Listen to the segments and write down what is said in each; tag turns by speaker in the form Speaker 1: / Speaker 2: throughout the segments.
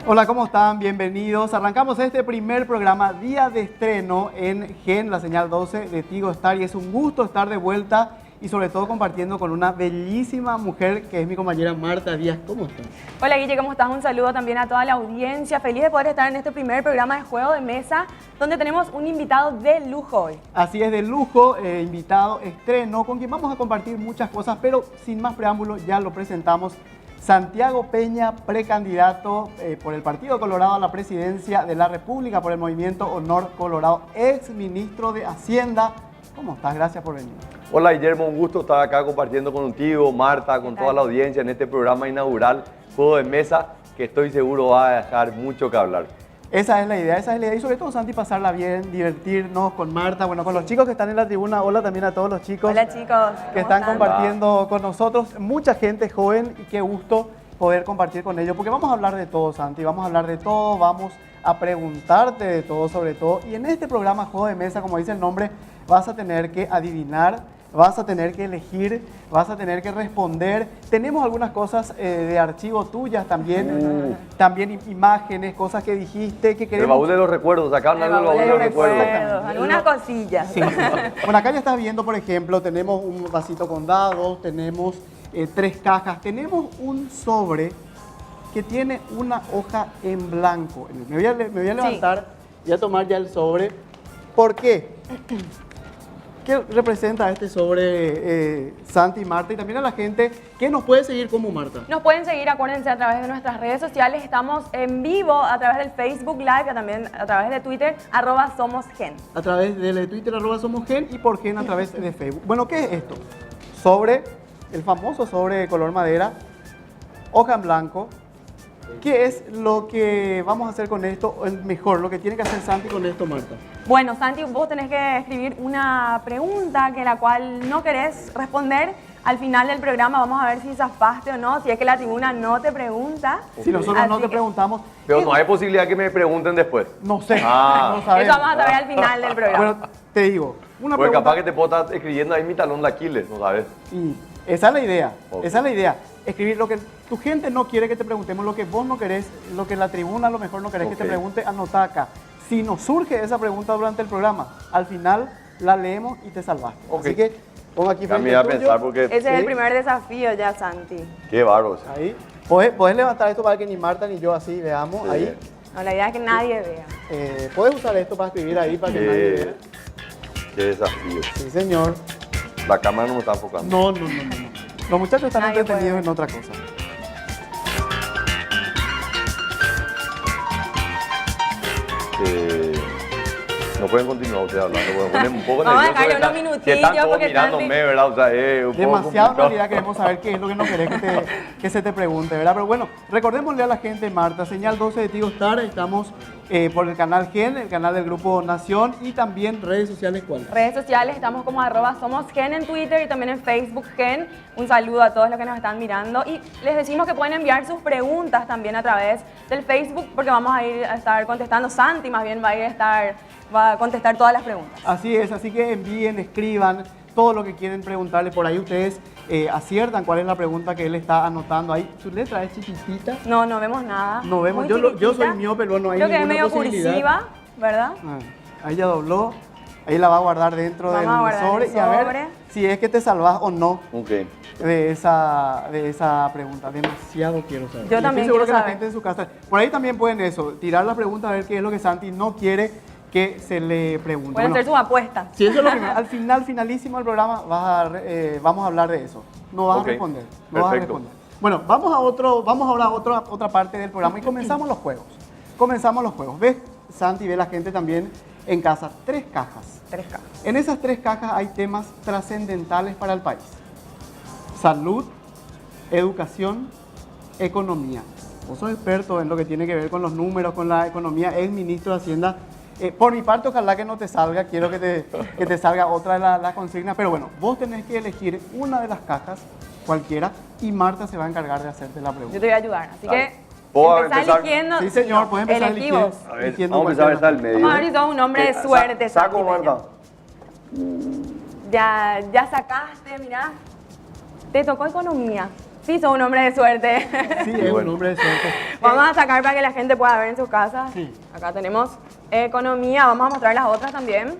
Speaker 1: Hola, ¿cómo están? Bienvenidos. Arrancamos este primer programa, día de estreno en GEN, la señal 12 de Tigo Star, y es un gusto estar de vuelta y sobre todo compartiendo con una bellísima mujer que es mi compañera Marta Díaz. ¿Cómo estás?
Speaker 2: Hola Guille, ¿cómo estás? Un saludo también a toda la audiencia. Feliz de poder estar en este primer programa de Juego de Mesa, donde tenemos un invitado de lujo hoy.
Speaker 1: Así es, de lujo, invitado estreno, con quien vamos a compartir muchas cosas, pero sin más preámbulos ya lo presentamos. Santiago Peña, precandidato por el Partido Colorado a la presidencia de la República por el Movimiento Honor Colorado, ex ministro de Hacienda. ¿Cómo estás? Gracias por venir.
Speaker 3: Hola Guillermo, un gusto estar acá compartiendo contigo, Marta, con toda la audiencia en este programa inaugural, Juego de Mesa, que estoy seguro va a dejar mucho que hablar.
Speaker 1: Esa es la idea, y sobre todo, Santi, pasarla bien, divertirnos con Marta, bueno, con los chicos que están en la tribuna. Hola también a todos los chicos.
Speaker 2: Hola chicos,
Speaker 1: que están compartiendo con nosotros, mucha gente joven, y qué gusto poder compartir con ellos, porque vamos a hablar de todo, Santi, vamos a hablar de todo, vamos a preguntarte de todo, sobre todo, y en este programa Juego de Mesa, como dice el nombre, vas a tener que adivinar, vas a tener que elegir, vas a tener que responder. Tenemos algunas cosas de archivo tuyas también, también imágenes, cosas que dijiste, que queremos...
Speaker 3: El baúl de los recuerdos, sacaron algo del baúl de los recuerdos.
Speaker 2: Algunas cosillas.
Speaker 1: Sí. Bueno, acá ya estás viendo, por ejemplo, tenemos un vasito con dados, tenemos 3 cajas, tenemos un sobre que tiene una hoja en blanco. Me voy a levantar y a tomar ya el sobre. ¿Por qué? ¿Qué representa este sobre, Santi y Marta? Y también a la gente que nos puede seguir como Marta.
Speaker 2: Nos pueden seguir, acuérdense, a través de nuestras redes sociales. Estamos en vivo a través del Facebook Live y también a través de Twitter, @SomosGen.
Speaker 1: A través de Twitter, @SomosGen, y por Gen a través de Facebook. Bueno, ¿qué es esto? Sobre, el famoso sobre de color madera, hoja en blanco. ¿Qué es lo que vamos a hacer con esto? El mejor, lo que tiene que hacer Santi con esto, Marta.
Speaker 2: Bueno, Santi, vos tenés que escribir una pregunta que la cual no querés responder. Al final del programa vamos a ver si zafaste o no, si es que la tribuna no te pregunta.
Speaker 1: Si nosotros no te preguntamos...
Speaker 3: Pero no hay posibilidad que me pregunten después.
Speaker 1: No sé,
Speaker 3: Ah.
Speaker 1: no sabemos.
Speaker 2: Eso vamos a saber al final del programa.
Speaker 1: Bueno, te digo, una
Speaker 3: Porque
Speaker 1: pregunta...
Speaker 3: capaz que te puedo estar escribiendo ahí mi talón de Aquiles, ¿no sabes?
Speaker 1: Y esa es la idea,
Speaker 3: Ok.
Speaker 1: esa es la idea. Escribir lo que tu gente no quiere que te preguntemos, lo que vos no querés, lo que la tribuna a lo mejor no querés que te
Speaker 3: Ok.
Speaker 1: pregunte, anotá acá. Si nos surge esa pregunta durante el programa, al final la leemos y te salvaste.
Speaker 3: Ok.
Speaker 1: Así que pongo aquí
Speaker 3: Ya
Speaker 1: frente
Speaker 3: me iba a
Speaker 1: tuyo.
Speaker 3: pensar porque...
Speaker 2: Ese es
Speaker 1: Sí.
Speaker 2: el primer desafío ya, Santi.
Speaker 3: Qué bárbaro.
Speaker 1: Ahí. ¿Podés levantar esto para que ni Marta ni yo así veamos?
Speaker 3: Sí.
Speaker 1: Ahí.
Speaker 2: No, la idea es que nadie vea.
Speaker 1: ¿Puedes usar esto para escribir ahí para que nadie vea?
Speaker 3: Qué desafío.
Speaker 1: Sí, señor.
Speaker 3: La cámara no me está enfocando.
Speaker 1: No. Los muchachos están
Speaker 2: Nadie
Speaker 1: entretenidos
Speaker 2: puede.
Speaker 1: en otra cosa.
Speaker 3: No pueden continuar ustedes hablando, porque me ponen un poco
Speaker 2: Vamos a
Speaker 3: nervioso.
Speaker 2: dejarle
Speaker 3: que
Speaker 2: unos
Speaker 3: están- que están
Speaker 2: minutillos
Speaker 3: todos
Speaker 2: porque están
Speaker 3: mirándome, ¿verdad? O sea, un poco
Speaker 1: Demasiado en
Speaker 3: complicado.
Speaker 1: realidad queremos saber qué es lo que no querés que se te pregunte, ¿verdad? Pero bueno, recordémosle a la gente, Marta, señal 12 de Tigo Star, estamos por el canal GEN, el canal del Grupo Nación, y también redes sociales, ¿cuáles?
Speaker 2: Redes sociales, estamos como @SomosGen en Twitter y también en Facebook Gen. Un saludo a todos los que nos están mirando y les decimos que pueden enviar sus preguntas también a través del Facebook porque vamos a estar contestando. Santi más bien va a contestar todas las preguntas.
Speaker 1: Así es, así que envíen, escriban todo lo que quieren preguntarle. Por ahí ustedes aciertan cuál es la pregunta que él está anotando ahí. Su letra es chiquitita.
Speaker 2: No vemos nada.
Speaker 1: No vemos,
Speaker 2: Muy
Speaker 1: yo
Speaker 2: chiquitita.
Speaker 1: soy miope, pero no hay
Speaker 2: Creo que es
Speaker 1: ninguna
Speaker 2: medio
Speaker 1: posibilidad.
Speaker 2: cursiva, ¿verdad?
Speaker 1: Ahí ya dobló, ahí la va a guardar dentro
Speaker 2: Vamos a
Speaker 1: del
Speaker 2: guardar
Speaker 1: sobre
Speaker 2: el
Speaker 1: y a ver
Speaker 2: sobre.
Speaker 1: si es que te salvas o no
Speaker 3: Ok.
Speaker 1: de esa pregunta. Demasiado quiero saber.
Speaker 2: Yo
Speaker 1: Y
Speaker 2: también
Speaker 1: estoy seguro
Speaker 2: quiero
Speaker 1: que la
Speaker 2: saber.
Speaker 1: gente en su casa, por ahí también pueden eso, tirar la pregunta a ver qué es lo que Santi no quiere que se le pregunte.
Speaker 2: Pueden
Speaker 1: Bueno,
Speaker 2: hacer sus apuestas.
Speaker 1: si eso es lo primero, al finalísimo del programa vamos a hablar de eso. No vas
Speaker 3: Ok,
Speaker 1: a responder, no vas a
Speaker 3: perfecto.
Speaker 1: responder. Bueno, vamos ahora a otra parte del programa y comenzamos los juegos. ¿Ves, Santi, ve la gente también en casa? 3 cajas.
Speaker 2: 3K.
Speaker 1: En esas 3 cajas hay temas trascendentales para el país. Salud, educación, economía. Vos sos experto en lo que tiene que ver con los números, con la economía, ex ministro de Hacienda. Por mi parte, ojalá que no te salga, quiero que te salga otra de las consignas, pero bueno, vos tenés que elegir una de las cajas, cualquiera, y Marta se va a encargar de hacerte la
Speaker 2: Yo
Speaker 1: pregunta.
Speaker 2: te voy a ayudar. Así
Speaker 3: Dale.
Speaker 2: que
Speaker 3: ¿Puedo
Speaker 2: empezá
Speaker 3: empezar?
Speaker 2: eligiendo.
Speaker 1: Sí, señor, puedes empezar
Speaker 2: elegí
Speaker 1: eligiendo.
Speaker 2: vos.
Speaker 3: A ver,
Speaker 1: eligiendo
Speaker 3: vamos a empezar a estar al
Speaker 1: cualquiera.
Speaker 3: medio.
Speaker 2: Vamos a ver si sos un hombre de suerte.
Speaker 3: Saco,
Speaker 2: Santi Peña.
Speaker 3: Marta.
Speaker 2: Ya sacaste, mirá. Te tocó economía. Sí, sos un hombre de suerte.
Speaker 1: Sí, es un hombre de suerte.
Speaker 2: Vamos a sacar para que la gente pueda ver en sus casas.
Speaker 1: Sí.
Speaker 2: Acá tenemos economía, vamos a mostrar las otras también.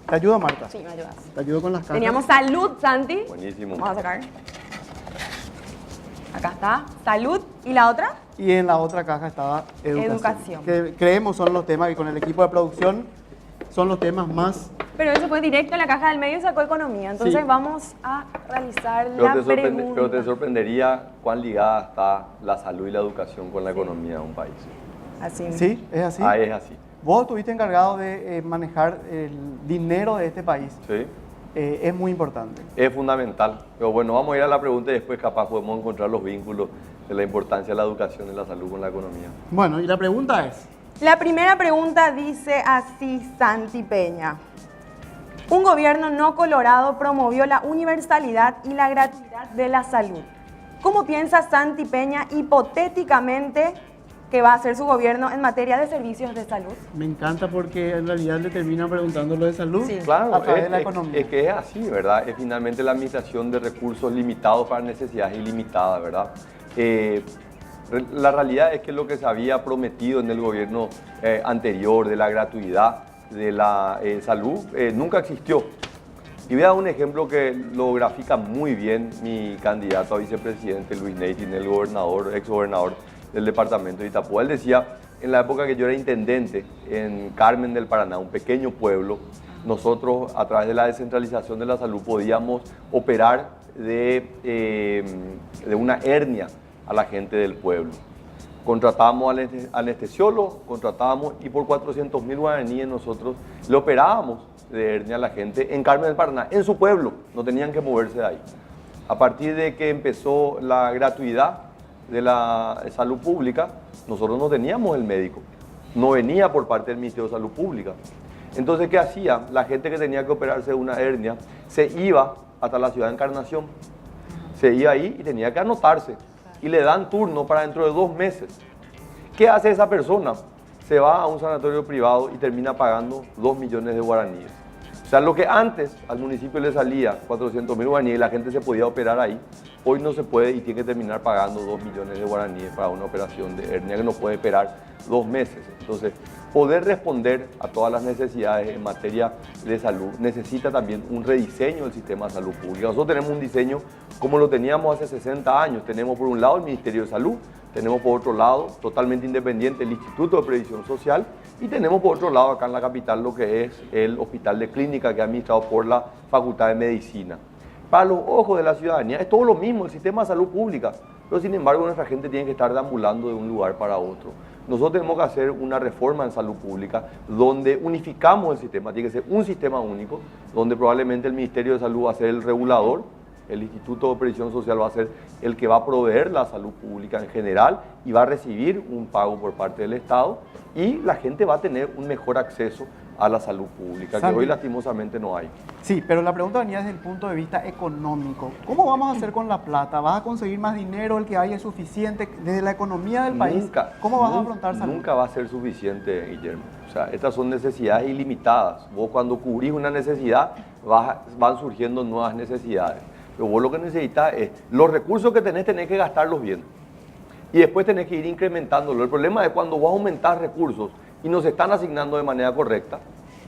Speaker 1: ¿Te ayuda, Marta?
Speaker 2: Sí, me ayudas.
Speaker 1: Te ayudo con las cajas.
Speaker 2: Teníamos salud, Santi.
Speaker 3: Buenísimo.
Speaker 2: Vamos a sacar. Acá está, salud. ¿Y la otra?
Speaker 1: Y en la otra caja estaba
Speaker 2: Educación.
Speaker 1: Que creemos son los temas que con el equipo de producción son los temas más...
Speaker 2: Pero eso fue directo en la caja del medio y sacó economía. Entonces
Speaker 1: Sí.
Speaker 2: vamos a realizar
Speaker 3: Pero
Speaker 2: la
Speaker 3: te,
Speaker 2: pregunta.
Speaker 3: pero te sorprendería cuán ligada está la salud y la educación con la economía de un país.
Speaker 2: Así.
Speaker 1: ¿Sí? ¿Es así?
Speaker 3: Ah, es así.
Speaker 1: Vos estuviste encargado de manejar el dinero de este país.
Speaker 3: ¿Sí?
Speaker 1: Es muy importante.
Speaker 3: Es fundamental. Pero bueno, vamos a ir a la pregunta y después capaz podemos encontrar los vínculos de la importancia de la educación y la salud con la economía.
Speaker 1: Bueno, y la pregunta es...
Speaker 2: La primera pregunta dice así, Santi Peña. Un gobierno no colorado promovió la universalidad y la gratuidad de la salud. ¿Cómo piensa Santi Peña hipotéticamente que va a hacer su gobierno en materia de servicios de salud?
Speaker 1: Me encanta porque en realidad le terminan preguntando lo de salud
Speaker 2: Sí.
Speaker 3: Claro,
Speaker 1: a través de la economía.
Speaker 3: es que es así, ¿verdad? Es finalmente la administración de recursos limitados para necesidades ilimitadas, ¿verdad? La realidad es que lo que se había prometido en el gobierno anterior de la gratuidad de la salud nunca existió. Y voy a dar un ejemplo que lo grafica muy bien mi candidato a vicepresidente Luis Neitin, el gobernador, exgobernador del departamento de Itapúa. Él decía, en la época que yo era intendente en Carmen del Paraná, un pequeño pueblo, nosotros a través de la descentralización de la salud podíamos operar de una hernia a la gente del pueblo. Contratábamos al anestesiólogo, contratábamos y por 400.000 guaraníes nosotros le operábamos de hernia a la gente en Carmen del Paraná, en su pueblo, no tenían que moverse de ahí. A partir de que empezó la gratuidad de la salud pública, nosotros no teníamos el médico, no venía por parte del Ministerio de Salud Pública. Entonces, ¿qué hacía? La gente que tenía que operarse de una hernia se iba hasta la ciudad de Encarnación, se iba ahí y tenía que anotarse y le dan turno para dentro de 2 meses. ¿Qué hace esa persona? Se va a un sanatorio privado y termina pagando 2 millones de guaraníes. O sea, lo que antes al municipio le salía 400.000 guaraníes y la gente se podía operar ahí, hoy no se puede y tiene que terminar pagando 2 millones de guaraníes para una operación de hernia que no puede esperar 2 meses. Entonces, poder responder a todas las necesidades en materia de salud necesita también un rediseño del sistema de salud pública. Nosotros tenemos un diseño como lo teníamos hace 60 años. Tenemos por un lado el Ministerio de Salud, tenemos por otro lado totalmente independiente el Instituto de Previsión Social y tenemos por otro lado acá en la capital lo que es el Hospital de Clínica que es administrado por la Facultad de Medicina. Para los ojos de la ciudadanía es todo lo mismo, el sistema de salud pública, pero sin embargo nuestra gente tiene que estar deambulando de un lugar para otro. Nosotros tenemos que hacer una reforma en salud pública donde unificamos el sistema, tiene que ser un sistema único, donde probablemente el Ministerio de Salud va a ser el regulador, el Instituto de Previsión Social va a ser el que va a proveer la salud pública en general y va a recibir un pago por parte del Estado y la gente va a tener un mejor acceso a la salud pública,
Speaker 1: Santi,
Speaker 3: que hoy lastimosamente no hay.
Speaker 1: Sí, pero la pregunta venía desde el punto de vista económico. ¿Cómo vamos a hacer con la plata? ¿Vas a conseguir más dinero? ¿El que hay es suficiente desde la economía del país? ¿Cómo vas a afrontar salud?
Speaker 3: Nunca va a ser suficiente, Guillermo. O sea, estas son necesidades ilimitadas. Vos cuando cubrís una necesidad, van surgiendo nuevas necesidades. Pero vos lo que necesitas es, los recursos que tenés que gastarlos bien. Y después tenés que ir incrementándolo. El problema es cuando vos aumentás recursos y no se están asignando de manera correcta,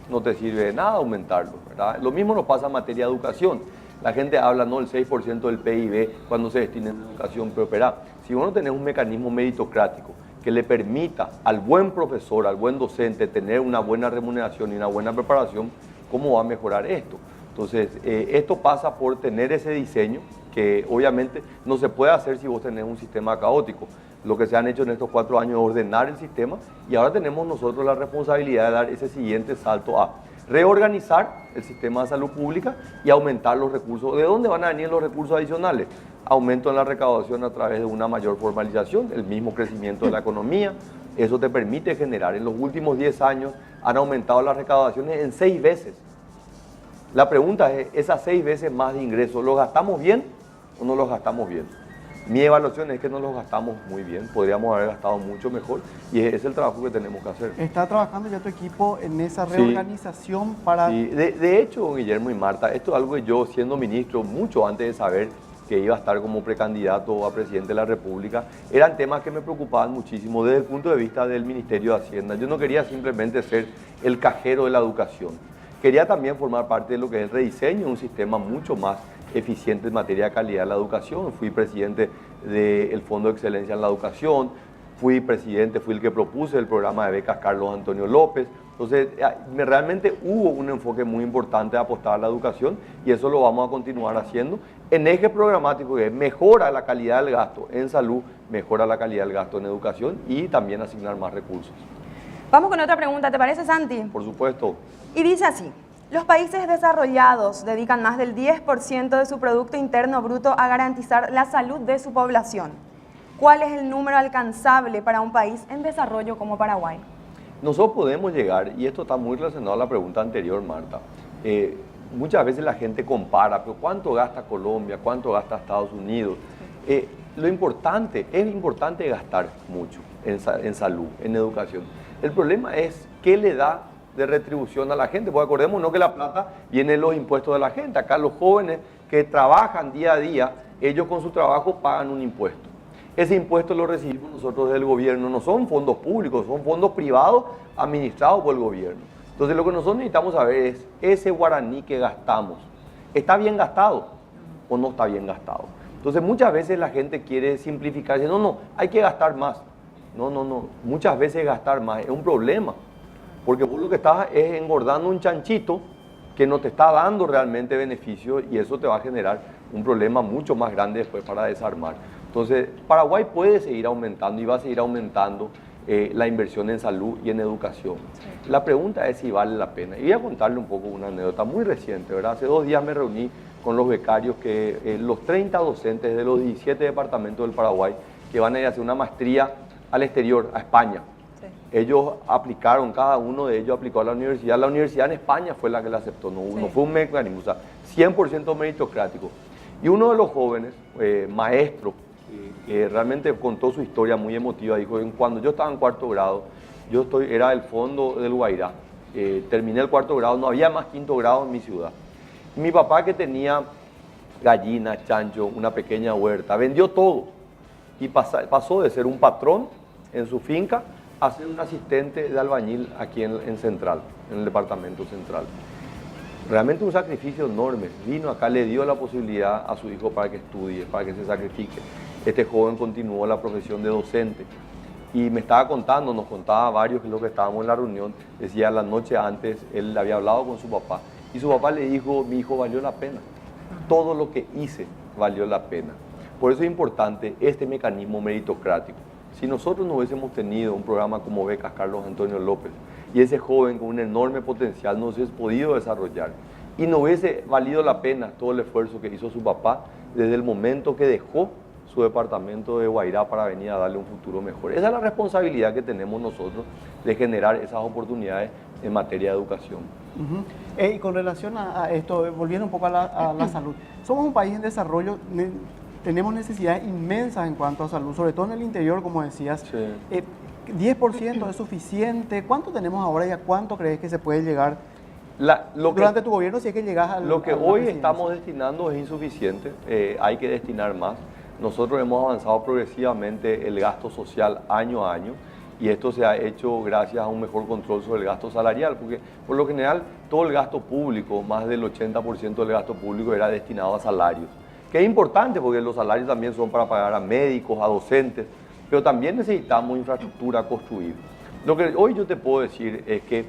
Speaker 3: no te sirve de nada aumentarlos, ¿verdad? Lo mismo nos pasa en materia de educación. La gente habla, ¿no?, el 6% del PIB cuando se destina en educación, pero espera, si vos no tenés un mecanismo meritocrático que le permita al buen profesor, al buen docente tener una buena remuneración y una buena preparación, ¿cómo va a mejorar esto? Entonces, esto pasa por tener ese diseño que obviamente no se puede hacer si vos tenés un sistema caótico. Lo que se han hecho en estos 4 años es ordenar el sistema y ahora tenemos nosotros la responsabilidad de dar ese siguiente salto a reorganizar el sistema de salud pública y aumentar los recursos. ¿De dónde van a venir los recursos adicionales? Aumento en la recaudación a través de una mayor formalización, el mismo crecimiento de la economía. Eso te permite generar. En los últimos 10 años han aumentado las recaudaciones en 6 veces. La pregunta es, esas 6 veces más de ingresos, ¿los gastamos bien o no los gastamos bien? Mi evaluación es que no los gastamos muy bien, podríamos haber gastado mucho mejor y ese es el trabajo que tenemos que hacer.
Speaker 1: ¿Está trabajando ya tu equipo en esa reorganización para...?
Speaker 3: Sí. De hecho, Guillermo y Marta, esto es algo que yo, siendo ministro, mucho antes de saber que iba a estar como precandidato a presidente de la República, eran temas que me preocupaban muchísimo desde el punto de vista del Ministerio de Hacienda. Yo no quería simplemente ser el cajero de la educación. Quería también formar parte de lo que es el rediseño de un sistema mucho más eficiente en materia de calidad de la educación. Fui presidente del Fondo de Excelencia en la Educación, fui el que propuse el programa de becas Carlos Antonio López. Entonces, realmente hubo un enfoque muy importante de apostar a la educación y eso lo vamos a continuar haciendo en eje programático que mejora la calidad del gasto en salud, mejora la calidad del gasto en educación y también asignar más recursos.
Speaker 2: Vamos con otra pregunta, ¿te parece, Santi?
Speaker 3: Por supuesto.
Speaker 2: Y dice así: los países desarrollados dedican más del 10% de su Producto Interno Bruto a garantizar la salud de su población. ¿Cuál es el número alcanzable para un país en desarrollo como Paraguay?
Speaker 3: Nosotros podemos llegar, y esto está muy relacionado a la pregunta anterior, Marta, muchas veces la gente compara, pero ¿cuánto gasta Colombia? ¿Cuánto gasta Estados Unidos? Es importante gastar mucho en salud, en educación. El problema es qué le da de retribución a la gente, porque acordémonos que la plata viene de los impuestos de la gente. Acá los jóvenes que trabajan día a día, ellos con su trabajo pagan un impuesto. Ese impuesto lo recibimos nosotros del gobierno, no son fondos públicos, son fondos privados administrados por el gobierno. Entonces lo que nosotros necesitamos saber es, ese guaraní que gastamos, ¿está bien gastado o no está bien gastado? Entonces muchas veces la gente quiere simplificar, dice, no, hay que gastar más. No, muchas veces gastar más es un problema, porque vos lo que estás es engordando un chanchito que no te está dando realmente beneficio y eso te va a generar un problema mucho más grande después para desarmar. Entonces, Paraguay puede seguir aumentando y va a seguir aumentando la inversión en salud y en educación. Sí. La pregunta es si vale la pena. Y voy a contarle un poco una anécdota muy reciente, ¿verdad? Hace 2 días me reuní con los becarios, los 30 docentes de los 17 departamentos del Paraguay que van a ir a hacer una maestría al exterior, a España. Sí. Ellos aplicaron, cada uno de ellos aplicó a la universidad en España fue la que la aceptó, no fue un mecanismo, o sea, 100% meritocrático. Y uno de los jóvenes, maestro, que realmente contó su historia muy emotiva, dijo, cuando yo estaba en 4º grado, era del fondo del Guairá, terminé el 4º grado, no había más 5º grado en mi ciudad. Mi papá, que tenía gallinas, chancho, una pequeña huerta, vendió todo y pasó de ser un patrón en su finca a ser un asistente de albañil aquí en Central, en el departamento central. Realmente un sacrificio enorme. Vino acá, le dio la posibilidad a su hijo para que estudie, para que se sacrifique. Este joven continuó la profesión de docente y me estaba contando, nos contaba varios que los que estábamos en la reunión, decía la noche antes, él había hablado con su papá y su papá le dijo, mi hijo, valió la pena. Todo lo que hice valió la pena. Por eso es importante este mecanismo meritocrático. Si nosotros no hubiésemos tenido un programa como becas Carlos Antonio López y ese joven con un enorme potencial no se hubiese podido desarrollar y no hubiese valido la pena todo el esfuerzo que hizo su papá desde el momento que dejó su departamento de Guairá para venir a darle un futuro mejor. Esa es la responsabilidad que tenemos nosotros de generar esas oportunidades en materia de educación.
Speaker 1: Y con relación a esto, volviendo un poco a la salud, somos un país en desarrollo, tenemos necesidades inmensas en cuanto a salud, sobre todo en el interior, como decías. Sí. 10% es suficiente. ¿Cuánto tenemos ahora y a cuánto crees que se puede llegar durante tu gobierno si es que llegas a
Speaker 3: lo que hoy estamos destinando es insuficiente, hay que destinar más. Nosotros hemos avanzado progresivamente el gasto social año a año y esto se ha hecho gracias a un mejor control sobre el gasto salarial, porque por lo general todo el gasto público, más del 80% del gasto público era destinado a salarios, que es importante porque los salarios también son para pagar a médicos, a docentes, pero también necesitamos infraestructura construida. Lo que hoy yo te puedo decir es que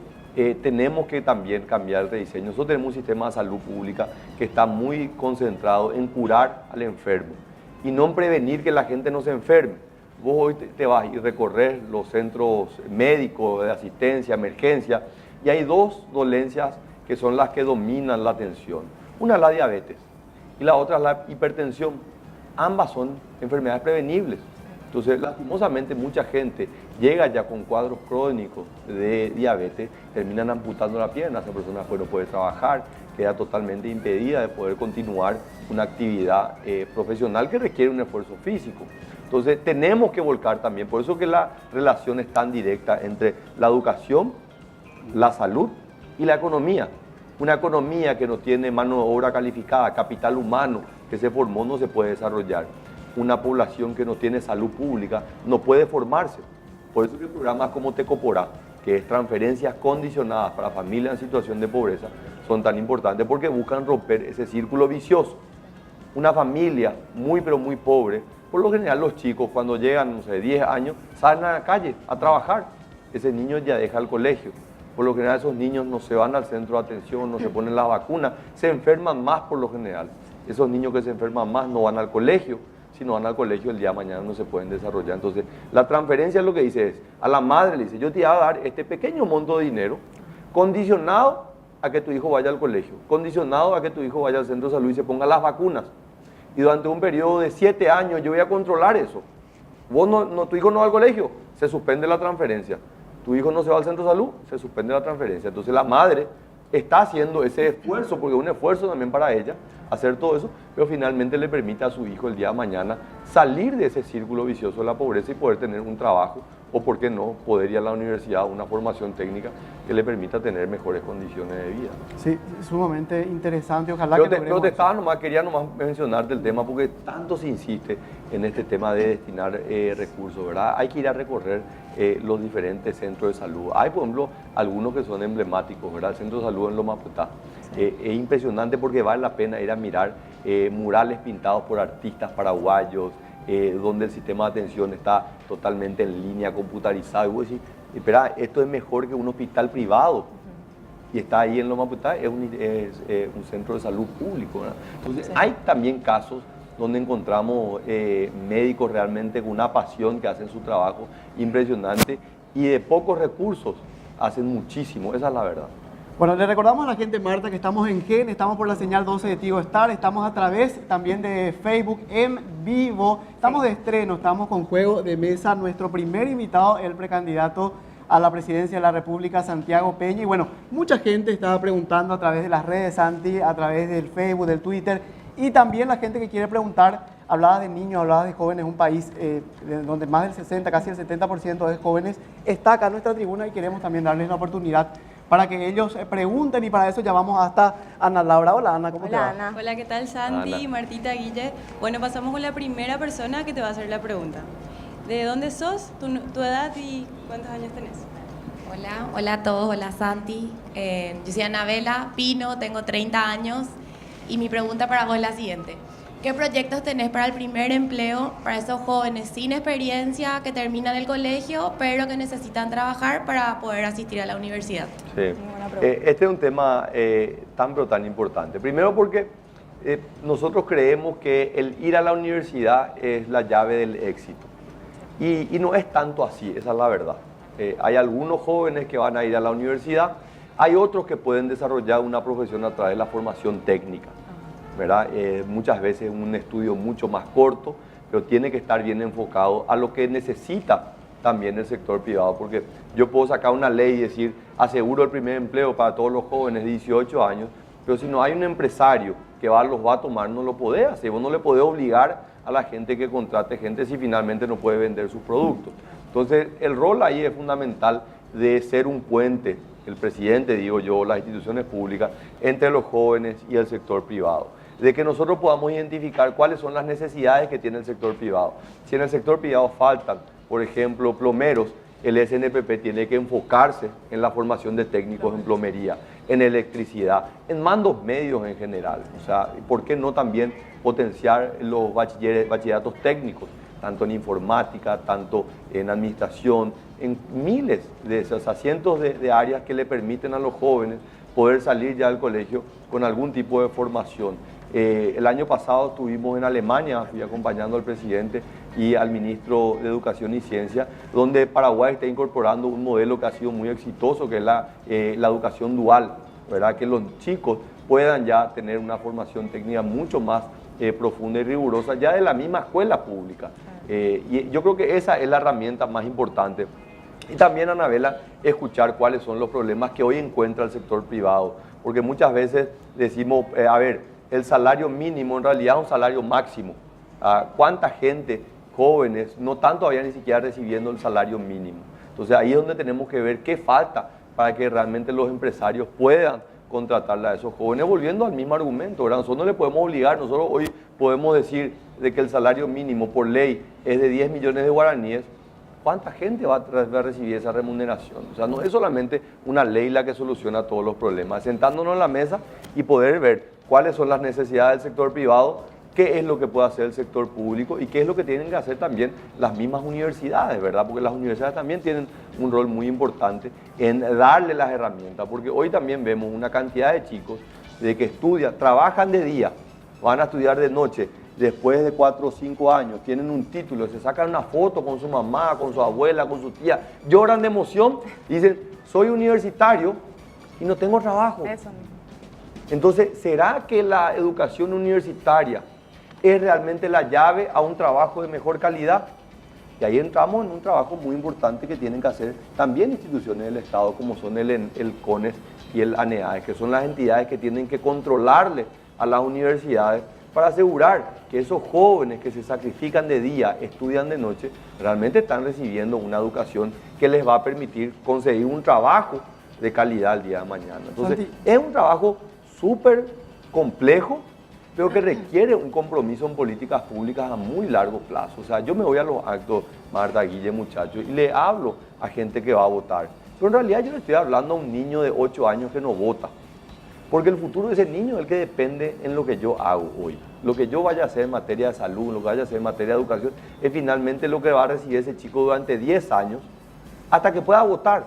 Speaker 3: tenemos que también cambiar el rediseño. Nosotros tenemos un sistema de salud pública que está muy concentrado en curar al enfermo y no en prevenir que la gente no se enferme. Vos hoy te vas y recorrer los centros médicos de asistencia, emergencia, y hay 2 dolencias que son las que dominan la atención. Una es la diabetes y la otra es la hipertensión. Ambas son enfermedades prevenibles. Entonces, lastimosamente, mucha gente llega ya con cuadros crónicos de diabetes, terminan amputando la pierna, esa persona después no puede trabajar, queda totalmente impedida de poder continuar una actividad profesional que requiere un esfuerzo físico. Entonces, tenemos que volcar también, por eso que la relación es tan directa entre la educación, la salud y la economía. Una economía que no tiene mano de obra calificada, capital humano, que se formó no se puede desarrollar. Una población que no tiene salud pública no puede formarse. Por eso que programas como Tecoporá, que es transferencias condicionadas para familias en situación de pobreza, son tan importantes porque buscan romper ese círculo vicioso. Una familia muy pero muy pobre, por lo general los chicos cuando llegan, no sé, 10 años, salen a la calle a trabajar. Ese niño ya deja el colegio. Por lo general esos niños no se van al centro de atención, no se ponen la vacuna, se enferman más por lo general. Esos niños que se enferman más no van al colegio. Si no van al colegio el día de mañana no se pueden desarrollar. Entonces la transferencia lo que dice es, a la madre le dice, yo te voy a dar este pequeño monto de dinero condicionado a que tu hijo vaya al colegio, condicionado a que tu hijo vaya al centro de salud y se ponga las vacunas. Y durante un periodo de 7 años yo voy a controlar eso. Tu hijo no va al colegio, se suspende la transferencia. Tu hijo no se va al centro de salud, se suspende la transferencia. Entonces la madre está haciendo ese esfuerzo, porque es un esfuerzo también para ella hacer todo eso, pero finalmente le permite a su hijo el día de mañana salir de ese círculo vicioso de la pobreza y poder tener un trabajo, o por qué no, poder ir a la universidad, una formación técnica que le permita tener mejores condiciones de vida.
Speaker 1: Sí, sumamente interesante, ojalá
Speaker 3: quería nomás mencionarte el tema, porque tanto se insiste en este tema de destinar recursos, ¿verdad? Hay que ir a recorrer los diferentes centros de salud. Hay, por ejemplo, algunos que son emblemáticos, ¿verdad? El Centro de Salud en Loma Putá. Es impresionante porque vale la pena ir a mirar murales pintados por artistas paraguayos, donde el sistema de atención está totalmente en línea, computarizado. Y vos decís, espera, esto es mejor que un hospital privado. Y está ahí en Loma Putá, es un centro de salud público, ¿verdad? Entonces, sí, hay también casos donde encontramos médicos realmente con una pasión que hacen su trabajo impresionante y de pocos recursos hacen muchísimo, esa es la verdad.
Speaker 1: Bueno, le recordamos a la gente, Marta, que estamos en GEN, estamos por la señal 12 de Tigo Star, estamos a través también de Facebook en vivo, estamos de estreno, estamos con Juego de Mesa, nuestro primer invitado, el precandidato a la presidencia de la República, Santiago Peña. Y bueno, mucha gente estaba preguntando a través de las redes, Santi, a través del Facebook, del Twitter, y también la gente que quiere preguntar, hablaba de niños, hablaba de jóvenes, un país donde más del 60, casi el 70% de jóvenes está acá en nuestra tribuna y queremos también darles la oportunidad para que ellos pregunten, y para eso ya vamos hasta Ana Laura. Hola Ana, ¿cómo te va?
Speaker 4: Ana. Hola, ¿qué tal Santi,
Speaker 3: Ana.
Speaker 4: Martita, Guille? Bueno, pasamos con la primera persona que te va a hacer la pregunta. ¿De dónde sos, tu edad y cuántos años tenés?
Speaker 5: Hola a todos, hola Santi. Yo soy Anabela Pino, tengo 30 años y mi pregunta para vos es la siguiente. ¿Qué proyectos tenés para el primer empleo para esos jóvenes sin experiencia que terminan el colegio pero que necesitan trabajar para poder asistir a la universidad?
Speaker 3: Sí. Este es un tema tan pero tan importante. Primero porque nosotros creemos que el ir a la universidad es la llave del éxito. Y no es tanto así, esa es la verdad. Hay algunos jóvenes que van a ir a la universidad, hay otros que pueden desarrollar una profesión a través de la formación técnica, ¿verdad? Muchas veces un estudio mucho más corto, pero tiene que estar bien enfocado a lo que necesita también el sector privado, porque yo puedo sacar una ley y decir, aseguro el primer empleo para todos los jóvenes de 18 años, pero si no hay un empresario que los va a tomar, no lo podés hacer, vos no le podés obligar a la gente que contrate gente si finalmente no puede vender sus productos. Entonces, el rol ahí es fundamental de ser un puente, el presidente, digo yo, las instituciones públicas, entre los jóvenes y el sector privado. De que nosotros podamos identificar cuáles son las necesidades que tiene el sector privado. Si en el sector privado faltan, por ejemplo, plomeros, el SNPP tiene que enfocarse en la formación de técnicos en plomería, en electricidad, en mandos medios en general. O sea, ¿por qué no también potenciar los bachilleratos técnicos, tanto en informática, tanto en administración, en miles de esos, cientos de áreas que le permiten a los jóvenes poder salir ya del colegio con algún tipo de formación? El año pasado estuvimos en Alemania, fui acompañando al presidente y al ministro de Educación y Ciencia, donde Paraguay está incorporando un modelo que ha sido muy exitoso, que es la educación dual, ¿verdad? Que los chicos puedan ya tener una formación técnica mucho más profunda y rigurosa, ya de la misma escuela pública. Y yo creo que esa es la herramienta más importante. Y también, Anabela, escuchar cuáles son los problemas que hoy encuentra el sector privado, porque muchas veces decimos, a ver, el salario mínimo en realidad es un salario máximo. ¿Cuánta gente, jóvenes, no están todavía ni siquiera recibiendo el salario mínimo? Entonces ahí es donde tenemos que ver qué falta para que realmente los empresarios puedan contratarle a esos jóvenes, volviendo al mismo argumento, ¿verdad? Nosotros no le podemos obligar, nosotros hoy podemos decir de que el salario mínimo por ley es de 10 millones de guaraníes, ¿cuánta gente va a recibir esa remuneración? O sea, no es solamente una ley la que soluciona todos los problemas. Sentándonos en la mesa y poder ver cuáles son las necesidades del sector privado, qué es lo que puede hacer el sector público y qué es lo que tienen que hacer también las mismas universidades, ¿verdad? Porque las universidades también tienen un rol muy importante en darle las herramientas, porque hoy también vemos una cantidad de chicos de que estudian, trabajan de día, van a estudiar de noche, después de 4 o 5 años, tienen un título, se sacan una foto con su mamá, con su abuela, con su tía, lloran de emoción y dicen, soy universitario y no tengo trabajo.
Speaker 2: Eso mismo.
Speaker 3: Entonces, ¿será que la educación universitaria es realmente la llave a un trabajo de mejor calidad? Y ahí entramos en un trabajo muy importante que tienen que hacer también instituciones del Estado, como son el CONES y el ANEAE, que son las entidades que tienen que controlarle a las universidades para asegurar que esos jóvenes que se sacrifican de día, estudian de noche, realmente están recibiendo una educación que les va a permitir conseguir un trabajo de calidad el día de mañana. Entonces,
Speaker 1: Santi,
Speaker 3: es un trabajo súper complejo, pero que requiere un compromiso en políticas públicas a muy largo plazo. O sea, yo me voy a los actos, Marta, Guille, muchachos, y le hablo a gente que va a votar. Pero en realidad yo le estoy hablando a un niño de 8 años que no vota. Porque el futuro de ese niño es el que depende en lo que yo hago hoy. Lo que yo vaya a hacer en materia de salud, lo que vaya a hacer en materia de educación, es finalmente lo que va a recibir ese chico durante 10 años hasta que pueda votar.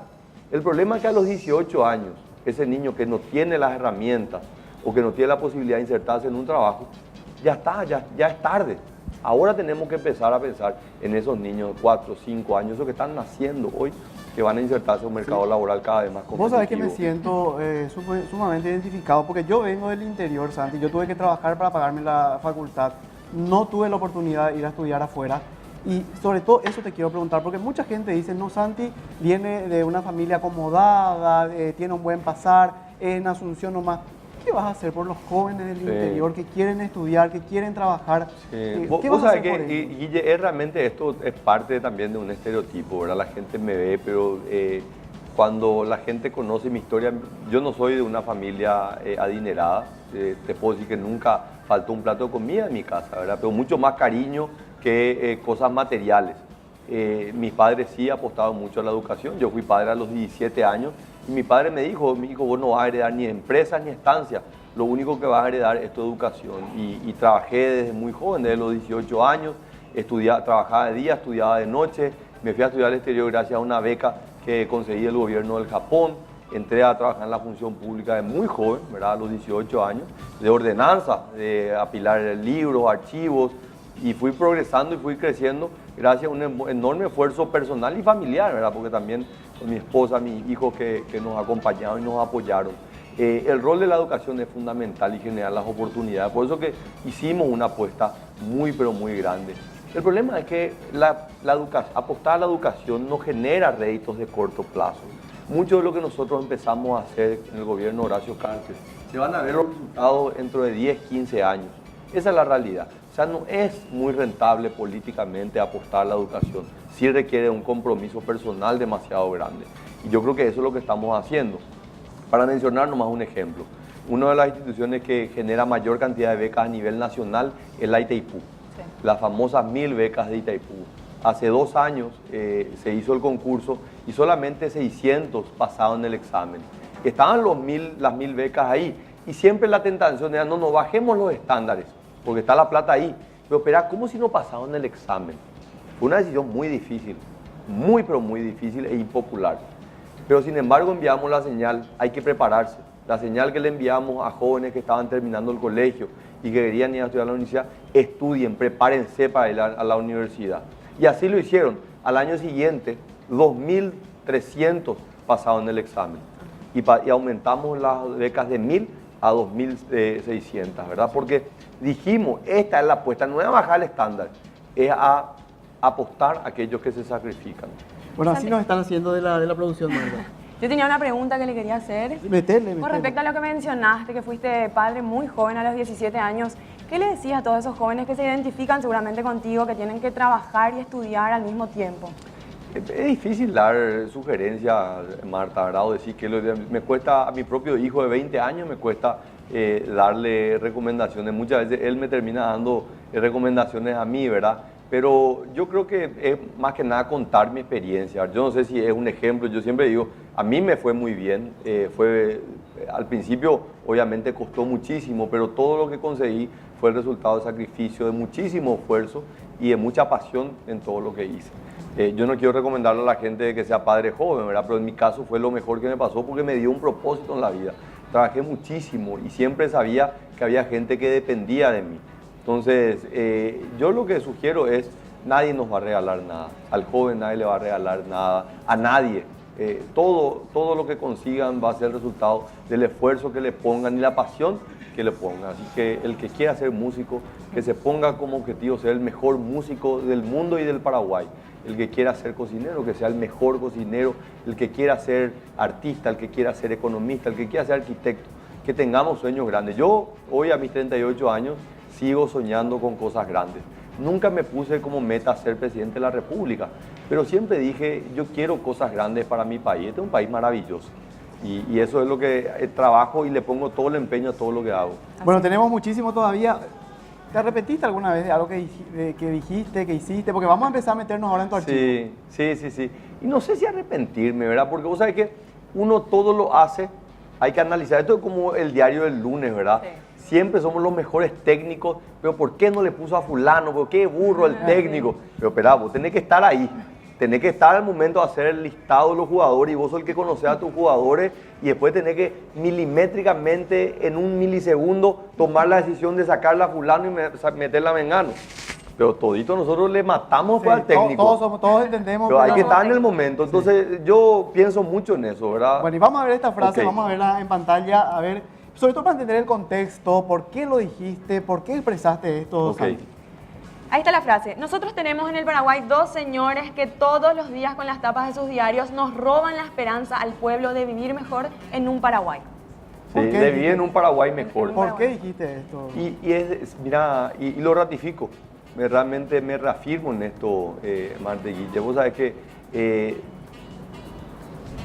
Speaker 3: El problema es que a los 18 años, ese niño que no tiene las herramientas o que no tiene la posibilidad de insertarse en un trabajo, ya está, ya es tarde. Ahora tenemos que empezar a pensar en esos niños de 4, 5 años, esos que están naciendo hoy, que van a insertarse en un mercado laboral cada vez más competitivo.
Speaker 1: Vos sabés que me siento sumamente identificado, porque yo vengo del interior, Santi, yo tuve que trabajar para pagarme la facultad, no tuve la oportunidad de ir a estudiar afuera, y sobre todo eso te quiero preguntar, porque mucha gente dice, no, Santi viene de una familia acomodada, tiene un buen pasar, en Asunción nomás. ¿Qué vas a hacer por los jóvenes del interior que quieren estudiar, que quieren trabajar? ¿Qué vas a hacer por ellos?
Speaker 3: Guille, realmente esto es parte también de un estereotipo, ¿verdad? La gente me ve, pero cuando la gente conoce mi historia, yo no soy de una familia adinerada, te puedo decir que nunca faltó un plato de comida en mi casa, ¿verdad? Pero mucho más cariño que cosas materiales. Mis padres sí apostaban mucho a la educación, yo fui padre a los 17 años, y mi padre me dijo, mi hijo, vos no vas a heredar ni empresa ni estancia, lo único que vas a heredar es tu educación. Y trabajé desde muy joven, desde los 18 años, trabajaba de día, estudiaba de noche, me fui a estudiar al exterior gracias a una beca que conseguí del gobierno del Japón, entré a trabajar en la función pública de muy joven, ¿verdad? A los 18 años, de ordenanza, de apilar libros, archivos, y fui progresando y fui creciendo gracias a un enorme esfuerzo personal y familiar, ¿verdad? Porque también mi esposa, mis hijos que nos acompañaron y nos apoyaron. El rol de la educación es fundamental y generar las oportunidades. Por eso que hicimos una apuesta muy, pero muy grande. El problema es que apostar a la educación no genera réditos de corto plazo. Mucho de lo que nosotros empezamos a hacer en el gobierno de Horacio Cartes, se van a ver los resultados dentro de 10, 15 años. Esa es la realidad. O sea, no es muy rentable políticamente apostar a la educación. Sí requiere un compromiso personal demasiado grande. Y yo creo que eso es lo que estamos haciendo. Para mencionar nomás un ejemplo, una de las instituciones que genera mayor cantidad de becas a nivel nacional es la Itaipú. Sí. Las famosas 1000 becas de Itaipú. Hace 2 años se hizo el concurso y solamente 600 pasaron el examen. Estaban las 1000 becas ahí y siempre la tentación era, no bajemos los estándares, porque está la plata ahí. Pero espera, ¿cómo si no pasaron el examen? Fue una decisión muy difícil, pero muy difícil e impopular. Pero sin embargo enviamos la señal, hay que prepararse. La señal que le enviamos a jóvenes que estaban terminando el colegio y que querían ir a estudiar a la universidad, estudien, prepárense para ir a la universidad. Y así lo hicieron. Al año siguiente, 2.300 pasaron el examen. Y aumentamos las becas de 1.000 a 2.600, ¿verdad? Porque dijimos, esta es la apuesta, no es a bajar el estándar, es a apostar a aquellos que se sacrifican.
Speaker 1: Bueno, así nos están haciendo de la producción, Marta.
Speaker 2: Yo tenía una pregunta que le quería hacer.
Speaker 1: Metele.
Speaker 2: Con respecto a lo que mencionaste, que fuiste padre muy joven, a los 17 años, ¿qué le decías a todos esos jóvenes que se identifican seguramente contigo, que tienen que trabajar y estudiar al mismo tiempo?
Speaker 3: Es difícil dar sugerencias, Marta, ¿verdad? O decir que me cuesta, a mi propio hijo de 20 años me cuesta darle recomendaciones. Muchas veces él me termina dando recomendaciones a mí, ¿verdad? Pero yo creo que es más que nada contar mi experiencia. Yo no sé si es un ejemplo, yo siempre digo, a mí me fue muy bien, al principio obviamente costó muchísimo, pero todo lo que conseguí fue el resultado de sacrificio, de muchísimo esfuerzo y de mucha pasión en todo lo que hice. Yo no quiero recomendarle a la gente que sea padre joven, ¿verdad? Pero en mi caso fue lo mejor que me pasó porque me dio un propósito en la vida. Trabajé muchísimo y siempre sabía que había gente que dependía de mí. Entonces, yo lo que sugiero es, nadie nos va a regalar nada. Al joven nadie le va a regalar nada, a nadie. Todo lo que consigan va a ser el resultado del esfuerzo que le pongan y la pasión que le pongan. Así que el que quiera ser músico, que se ponga como objetivo ser el mejor músico del mundo y del Paraguay. El que quiera ser cocinero, que sea el mejor cocinero. El que quiera ser artista, el que quiera ser economista, el que quiera ser arquitecto. Que tengamos sueños grandes. Yo hoy a mis 38 años sigo soñando con cosas grandes. Nunca me puse como meta ser presidente de la República, pero siempre dije, yo quiero cosas grandes para mi país. Este es un país maravilloso. Y eso es lo que trabajo y le pongo todo el empeño a todo lo que hago.
Speaker 1: Bueno, tenemos muchísimo todavía. ¿Te arrepentiste alguna vez de algo que dijiste, que hiciste? Porque vamos a empezar a meternos ahora en tu archivo.
Speaker 3: Sí. Y no sé si arrepentirme, ¿verdad? Porque vos sabés que uno todo lo hace, hay que analizar. Esto es como el diario del lunes, ¿verdad? Sí. Siempre somos los mejores técnicos, pero ¿por qué no le puso a fulano? ¿Por qué burro el técnico? Pero espera, vos tenés que estar ahí. Tenés que estar al momento de hacer el listado de los jugadores y vos sos el que conoces a tus jugadores y después tenés que milimétricamente en un milisegundo tomar la decisión de sacarla a fulano y meterla a Mengano. Pero todito nosotros le matamos al técnico.
Speaker 1: Todos entendemos.
Speaker 3: Pero hay que estar en el momento. Entonces yo pienso mucho en eso, ¿verdad?
Speaker 1: Bueno, y vamos a ver esta frase, vamos a verla en pantalla, a ver, sobre todo para entender el contexto, por qué lo dijiste, por qué expresaste esto, Santi.
Speaker 2: Ahí está la frase. Nosotros tenemos en el Paraguay dos señores que todos los días con las tapas de sus diarios nos roban la esperanza al pueblo de vivir mejor en un Paraguay.
Speaker 3: Sí, de vivir en un Paraguay mejor.
Speaker 1: ¿Por qué dijiste esto?
Speaker 3: Mira, y lo ratifico. Realmente me reafirmo en esto, Marta y Guille. Vos sabés que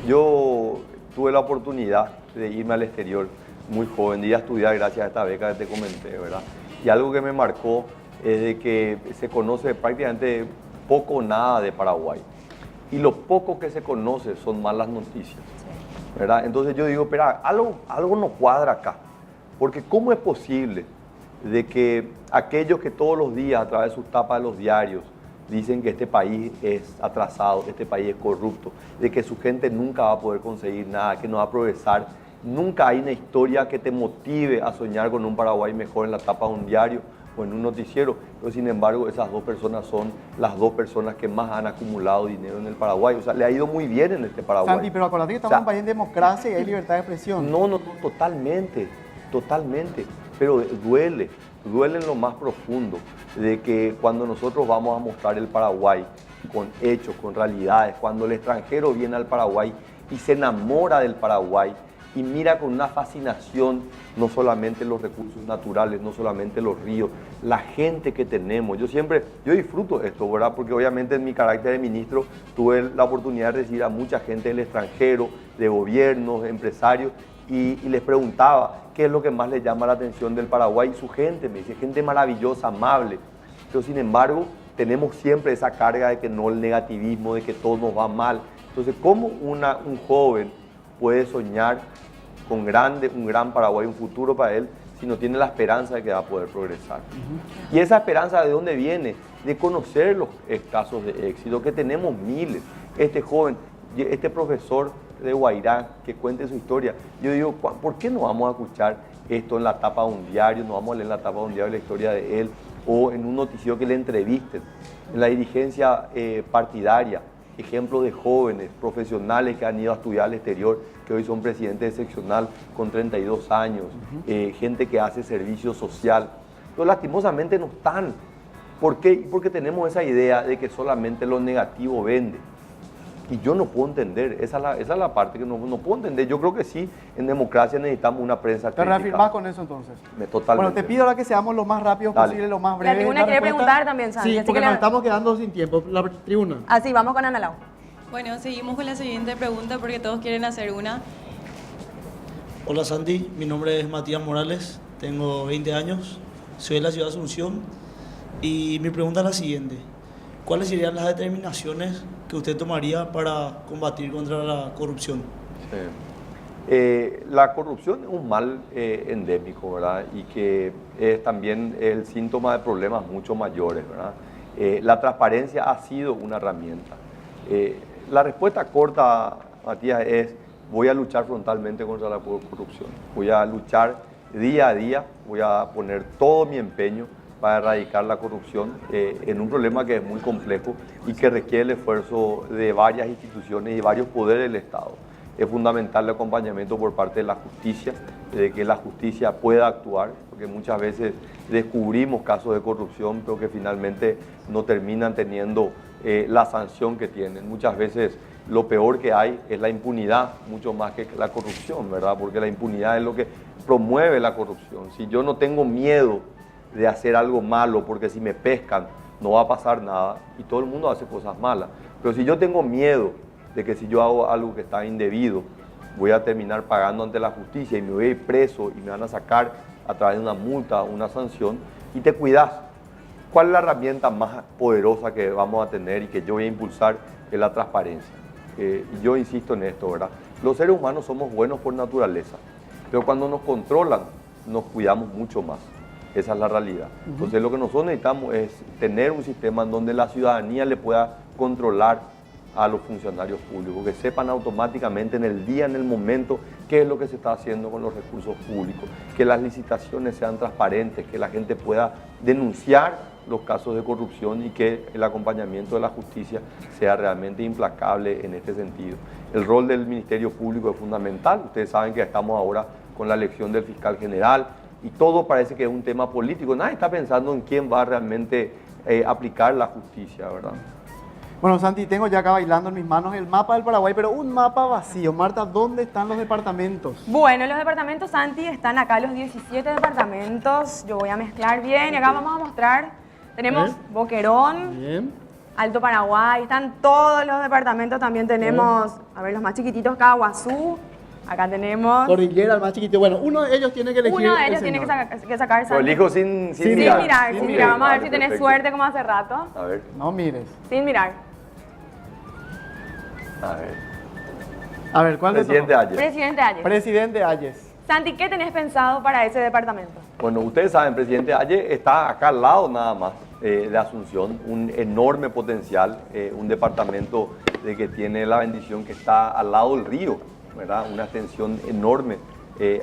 Speaker 3: yo tuve la oportunidad de irme al exterior muy joven, de ir a estudiar gracias a esta beca que te comenté, ¿verdad? Y algo que me marcó es de que se conoce prácticamente poco o nada de Paraguay. Y lo poco que se conoce son malas noticias, ¿verdad? Entonces yo digo, espera, algo no cuadra acá. Porque ¿cómo es posible de que aquellos que todos los días a través de sus tapas de los diarios dicen que este país es atrasado, este país es corrupto, de que su gente nunca va a poder conseguir nada, que no va a progresar, nunca hay una historia que te motive a soñar con un Paraguay mejor en la tapa de un diario o en un noticiero? Pero sin embargo esas dos personas son las dos personas que más han acumulado dinero en el Paraguay. O sea, le ha ido muy bien en este Paraguay.
Speaker 1: Santi, pero acordate que estamos en un país de democracia y hay libertad de expresión.
Speaker 3: No, totalmente. Pero duele en lo más profundo de que cuando nosotros vamos a mostrar el Paraguay con hechos, con realidades, cuando el extranjero viene al Paraguay y se enamora del Paraguay y mira con una fascinación no solamente los recursos naturales, no solamente los ríos, la gente que tenemos. Yo disfruto esto, ¿verdad? Porque obviamente en mi carácter de ministro tuve la oportunidad de recibir a mucha gente del extranjero, de gobiernos, de empresarios, y les preguntaba qué es lo que más les llama la atención del Paraguay. Y su gente, me dice, gente maravillosa, amable. Pero sin embargo, tenemos siempre esa carga de que no el negativismo, de que todo nos va mal. Entonces, ¿cómo un joven puede soñar con un gran Paraguay, un futuro para él, si no tiene la esperanza de que va a poder progresar? Y esa esperanza, ¿de dónde viene? De conocer los casos de éxito, que tenemos miles. Este joven, este profesor de Guairá, que cuente su historia. Yo digo, ¿por qué no vamos a escuchar esto en la tapa de un diario? No vamos a leer en la tapa de un diario la historia de él, o en un noticiero que le entrevisten, en la dirigencia partidaria, ejemplos de jóvenes profesionales que han ido a estudiar al exterior, que hoy son presidentes de seccional con 32 años, gente que hace servicio social. Pero lastimosamente no están. ¿Por qué? Porque tenemos esa idea de que solamente lo negativo vende. Y yo no puedo entender, esa es la parte que no puedo entender. Yo creo que sí, en democracia necesitamos una prensa crítica.
Speaker 1: ¿Te reafirmás con eso entonces?
Speaker 3: Totalmente.
Speaker 1: Bueno, te pido ahora que seamos lo más rápidos posible, lo más breve.
Speaker 2: La tribuna quiere preguntar también, Santi.
Speaker 1: Sí, porque nos estamos quedando sin tiempo. La tribuna.
Speaker 2: Así, vamos con Ana Lau.
Speaker 4: Bueno, seguimos con la siguiente pregunta porque todos quieren hacer una.
Speaker 6: Hola Santi, mi nombre es Matías Morales, tengo 20 años, soy de la ciudad de Asunción y mi pregunta es la siguiente. ¿Cuáles serían las determinaciones que usted tomaría para combatir contra la corrupción?
Speaker 3: La corrupción es un mal endémico, ¿verdad? Y que es también el síntoma de problemas mucho mayores, ¿verdad? La transparencia ha sido una herramienta. La respuesta corta, Matías, es voy a luchar frontalmente contra la corrupción. Voy a luchar día a día, voy a poner todo mi empeño para erradicar la corrupción en un problema que es muy complejo y que requiere el esfuerzo de varias instituciones y varios poderes del Estado. Es fundamental el acompañamiento por parte de la justicia, de que la justicia pueda actuar, porque muchas veces descubrimos casos de corrupción, pero que finalmente no terminan teniendo la sanción que tienen. Muchas veces lo peor que hay es la impunidad, mucho más que la corrupción, ¿verdad? Porque la impunidad es lo que promueve la corrupción. Si yo no tengo miedo de hacer algo malo, porque si me pescan no va a pasar nada, y todo el mundo hace cosas malas, pero si yo tengo miedo de que si yo hago algo que está indebido, voy a terminar pagando ante la justicia y me voy a ir preso y me van a sacar a través de una multa, una sanción, y te cuidas. ¿Cuál es la herramienta más poderosa que vamos a tener y que yo voy a impulsar? Es la transparencia. Y yo insisto en esto, ¿verdad? Los seres humanos somos buenos por naturaleza, pero cuando nos controlan, nos cuidamos mucho más. Esa es la realidad. Entonces lo que nosotros necesitamos es tener un sistema en donde la ciudadanía le pueda controlar a los funcionarios públicos, que sepan automáticamente en el día, en el momento, qué es lo que se está haciendo con los recursos públicos, que las licitaciones sean transparentes, que la gente pueda denunciar los casos de corrupción y que el acompañamiento de la justicia sea realmente implacable en este sentido. El rol del Ministerio Público es fundamental. Ustedes saben que estamos ahora con la elección del fiscal general y todo parece que es un tema político. Nadie está pensando en quién va a realmente aplicar la justicia, ¿verdad?
Speaker 1: Bueno, Santi, tengo ya acá bailando en mis manos el mapa del Paraguay, pero un mapa vacío. Marta, ¿dónde están los departamentos?
Speaker 2: Bueno, los departamentos, Santi, están acá los 17 departamentos. Yo voy a mezclar bien y acá vamos a mostrar. Tenemos Boquerón,
Speaker 1: Bien.
Speaker 2: Alto Paraguay, están todos los departamentos. También tenemos, a ver, los más chiquititos, Caguazú. Acá tenemos...
Speaker 1: Cordillera, el más chiquito. Bueno, uno de ellos tiene que elegir.
Speaker 2: Uno de ellos
Speaker 1: el
Speaker 2: tiene
Speaker 1: señor.
Speaker 2: que sacar,
Speaker 3: Lo
Speaker 2: Santi.
Speaker 3: elijo sin
Speaker 1: Sin
Speaker 3: mirar.
Speaker 2: Sin mirar. Vamos a ver
Speaker 3: Vale,
Speaker 2: si tenés
Speaker 3: perfecto.
Speaker 2: suerte como hace rato.
Speaker 3: A ver,
Speaker 1: No mires.
Speaker 2: Sin mirar.
Speaker 3: a ver.
Speaker 1: A ver, ¿cuál
Speaker 3: Presidente
Speaker 1: es?
Speaker 3: Ayes.
Speaker 2: Presidente Ayes.
Speaker 1: Presidente Ayes.
Speaker 2: Santi, ¿qué tenés pensado para ese departamento?
Speaker 3: Bueno, ustedes saben, presidente Ayes está acá al lado nada más de Asunción, un enorme potencial, un departamento de que tiene la bendición que está al lado del río, ¿verdad? Una extensión enorme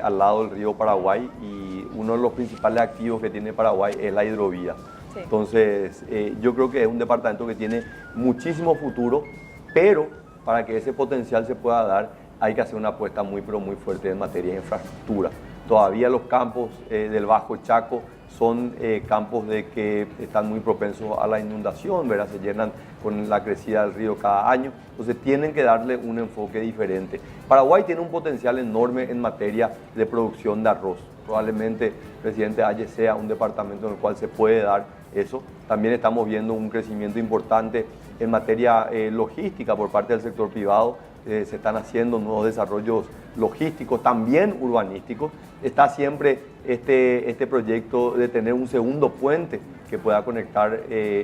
Speaker 3: al lado del río Paraguay y uno de los principales activos que tiene Paraguay es la hidrovía.
Speaker 2: Sí.
Speaker 3: Entonces, yo creo que es un departamento que tiene muchísimo futuro, pero para que ese potencial se pueda dar, hay que hacer una apuesta muy, pero muy fuerte en materia de infraestructura. Todavía los campos del Bajo Chaco son campos de que están muy propensos a la inundación, ¿verdad? Se llenan con la crecida del río cada año, entonces tienen que darle un enfoque diferente. Paraguay tiene un potencial enorme en materia de producción de arroz. Probablemente, presidente Ayes, sea un departamento en el cual se puede dar eso. También estamos viendo un crecimiento importante en materia logística por parte del sector privado. Se están haciendo nuevos desarrollos logísticos, también urbanísticos. Está siempre este proyecto de tener un segundo puente que pueda conectar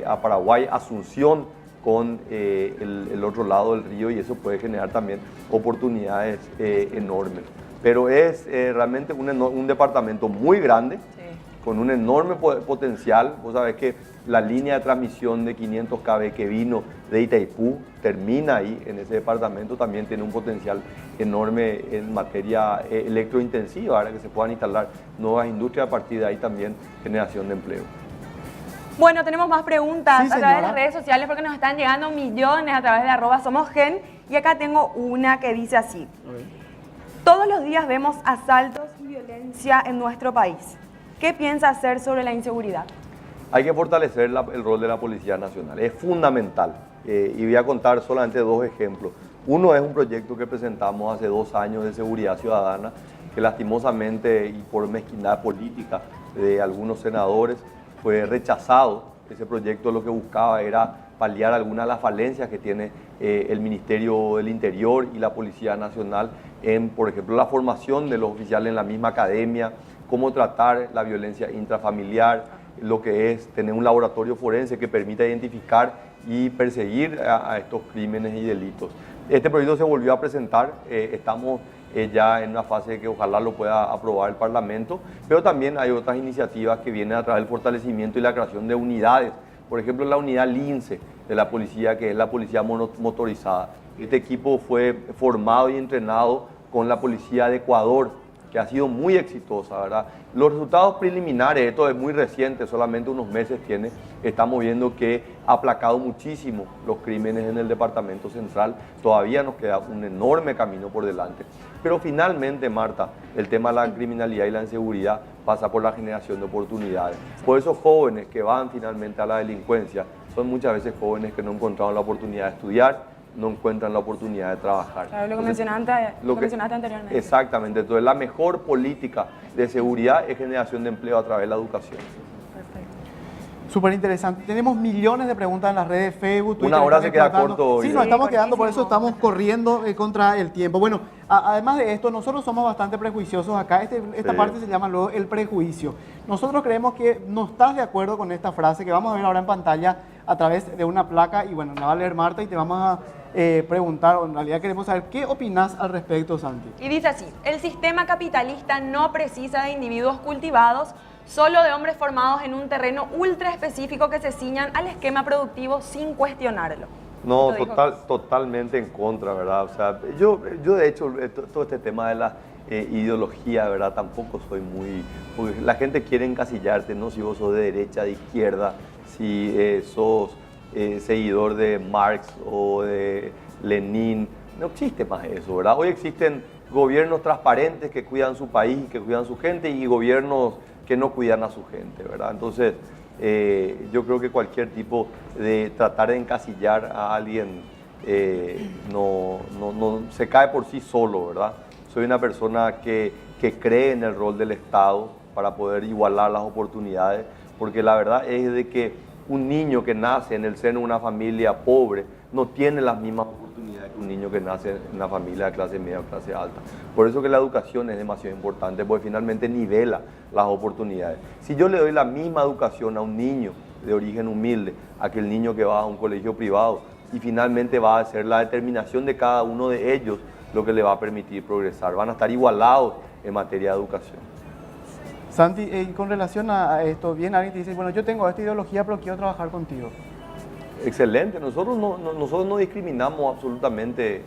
Speaker 3: a Paraguay, Asunción, con el otro lado del río, y eso puede generar también oportunidades enormes. Pero es realmente un departamento muy grande, con un enorme potencial. Vos sabés que la línea de transmisión de 500 kV que vino de Itaipú termina ahí, en ese departamento. También tiene un potencial enorme en materia electrointensiva, ahora que se puedan instalar nuevas industrias, a partir de ahí también generación de empleo.
Speaker 2: Bueno, tenemos más preguntas
Speaker 1: Sí,
Speaker 2: a través de
Speaker 1: señora.
Speaker 2: las redes sociales porque nos están llegando millones a través de @somosgen y acá tengo una que dice así. Todos los días vemos asaltos y violencia en nuestro país. ¿Qué piensa hacer sobre la inseguridad?
Speaker 3: Hay que fortalecer el rol de la Policía Nacional, es fundamental. Y voy a contar solamente dos ejemplos. Uno es un proyecto que presentamos hace 2 años de seguridad ciudadana, que lastimosamente y por mezquindad política de algunos senadores fue rechazado. Ese proyecto lo que buscaba era paliar algunas de las falencias que tiene el Ministerio del Interior y la Policía Nacional en, por ejemplo, la formación de los oficiales en la misma academia, cómo tratar la violencia intrafamiliar, lo que es tener un laboratorio forense que permita identificar y perseguir a estos crímenes y delitos. Este proyecto se volvió a presentar, estamos ya en una fase que ojalá lo pueda aprobar el Parlamento, pero también hay otras iniciativas que vienen a través del fortalecimiento y la creación de unidades. Por ejemplo, la unidad LINCE de la policía, que es la policía motorizada. Este equipo fue formado y entrenado con la policía de Ecuador, que ha sido muy exitosa, ¿verdad? Los resultados preliminares, esto es muy reciente, solamente unos meses tiene, estamos viendo que ha aplacado muchísimo los crímenes en el departamento central. Todavía nos queda un enorme camino por delante. Pero finalmente, Marta, el tema de la criminalidad y la inseguridad pasa por la generación de oportunidades. Por esos jóvenes que van finalmente a la delincuencia, son muchas veces jóvenes que no encontraron la oportunidad de estudiar, no encuentran la oportunidad de trabajar.
Speaker 2: Claro, lo que
Speaker 3: Entonces,
Speaker 2: mencionaste anteriormente.
Speaker 3: Exactamente. Entonces, la mejor política de seguridad es generación de empleo a través de la educación.
Speaker 2: Perfecto.
Speaker 1: Súper interesante. Tenemos millones de preguntas en las redes Facebook, Twitter.
Speaker 3: Una hora
Speaker 1: están
Speaker 3: se queda
Speaker 1: explotando.
Speaker 3: corto hoy,
Speaker 1: Sí,
Speaker 3: ¿eh?
Speaker 1: nos estamos
Speaker 2: Sí,
Speaker 1: quedando, por eso
Speaker 2: cortísimo.
Speaker 1: estamos corriendo contra el tiempo. Bueno, además de esto, nosotros somos bastante prejuiciosos acá. Esta
Speaker 3: Sí.
Speaker 1: parte se llama luego el prejuicio. Nosotros creemos que no estás de acuerdo con esta frase que vamos a ver ahora en pantalla a través de una placa. Y bueno, la va a leer Marta y te vamos a preguntar, o en realidad queremos saber qué opinas al respecto, Santi.
Speaker 2: Y dice así: el sistema capitalista no precisa de individuos cultivados, solo de hombres formados en un terreno ultra específico que se ciñan al esquema productivo sin cuestionarlo.
Speaker 3: No,
Speaker 2: Esto dijo-
Speaker 3: totalmente en contra, ¿verdad? O sea, yo de hecho, todo este tema de la ideología, ¿verdad? Tampoco soy muy... Porque la gente quiere encasillarte, ¿no? Si vos sos de derecha, de izquierda, si sos seguidor de Marx o de Lenin. No existe más eso, ¿verdad? Hoy existen gobiernos transparentes que cuidan su país, que cuidan su gente, y gobiernos que no cuidan a su gente, ¿verdad? Entonces, yo creo que cualquier tipo de tratar de encasillar a alguien no se cae por sí solo, ¿verdad? Soy una persona que cree en el rol del Estado para poder igualar las oportunidades, porque la verdad es de que un niño que nace en el seno de una familia pobre no tiene las mismas oportunidades que un niño que nace en una familia de clase media o clase alta. Por eso que la educación es demasiado importante, porque finalmente nivela las oportunidades. Si yo le doy la misma educación a un niño de origen humilde, a que el niño que va a un colegio privado, y finalmente va a ser la determinación de cada uno de ellos lo que le va a permitir progresar. Van a estar igualados en materia de educación.
Speaker 1: Santi, con relación a esto, bien alguien te dice, bueno, yo tengo esta ideología, pero quiero trabajar contigo.
Speaker 3: Excelente, nosotros no discriminamos absolutamente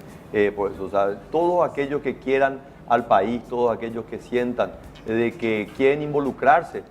Speaker 3: por eso. O sea, todos aquellos que quieran al país, todos aquellos que sientan de que quieren involucrarse,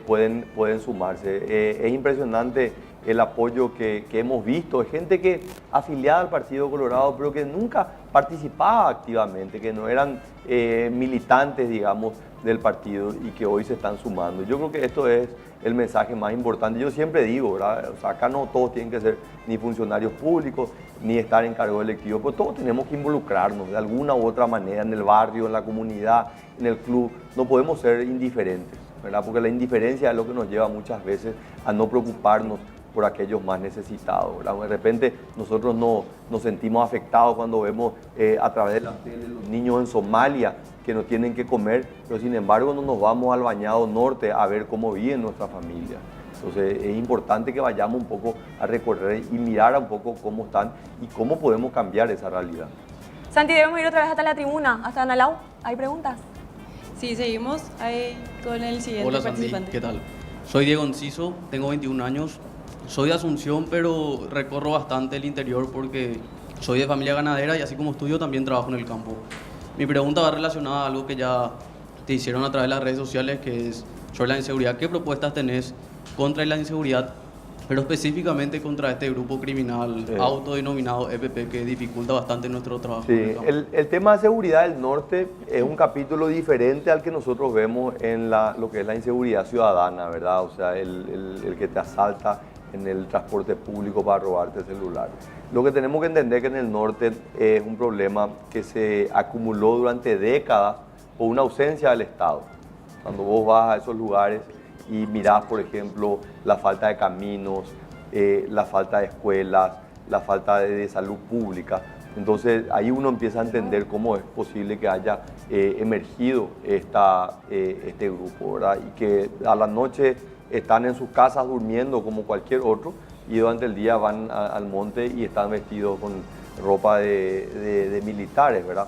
Speaker 3: pueden sumarse. Es impresionante el apoyo que hemos visto. Es gente que afiliada al Partido Colorado, pero que nunca participaba activamente, que no eran militantes, digamos, del partido, y que hoy se están sumando. Yo creo que esto es el mensaje más importante. Yo siempre digo, ¿verdad? O sea, acá no todos tienen que ser ni funcionarios públicos, ni estar en cargos electivos, pero todos tenemos que involucrarnos de alguna u otra manera en el barrio, en la comunidad, en el club. No podemos ser indiferentes, ¿verdad? Porque la indiferencia es lo que nos lleva muchas veces a no preocuparnos por aquellos más necesitados, ¿verdad? De repente nosotros nos sentimos afectados cuando vemos a través de la tele los niños en Somalia que no tienen que comer, pero sin embargo no nos vamos al Bañado Norte a ver cómo vive nuestra familia. Entonces es importante que vayamos un poco a recorrer y mirar un poco cómo están y cómo podemos cambiar esa realidad.
Speaker 2: Santi, debemos ir otra vez hasta la tribuna, hasta Analao. ¿Hay preguntas?
Speaker 4: Sí, seguimos ahí con el siguiente
Speaker 7: Hola Sandy,
Speaker 4: participante.
Speaker 7: ¿qué tal? Soy Diego Enciso, tengo 21 años, soy de Asunción, pero recorro bastante el interior porque soy de familia ganadera y así como estudio también trabajo en el campo. Mi pregunta va relacionada a algo que ya te hicieron a través de las redes sociales, que es sobre la inseguridad. ¿Qué propuestas tenés contra la inseguridad, pero específicamente contra este grupo criminal autodenominado EPP que dificulta bastante nuestro trabajo? en el
Speaker 3: Sí,
Speaker 7: campo?
Speaker 3: el tema de seguridad del norte es un capítulo diferente al que nosotros vemos en lo que es la inseguridad ciudadana, ¿verdad? O sea, el que te asalta en el transporte público para robarte el celular. Lo que tenemos que entender es que en el norte es un problema que se acumuló durante décadas por una ausencia del Estado. Cuando vos vas a esos lugares y mirás, por ejemplo, la falta de caminos, la falta de escuelas, la falta de salud pública, Entonces ahí uno empieza a entender cómo es posible que haya emergido este grupo, ¿verdad? Y que a la noche están en sus casas durmiendo como cualquier otro y durante el día van al monte y están vestidos con ropa de militares, ¿verdad?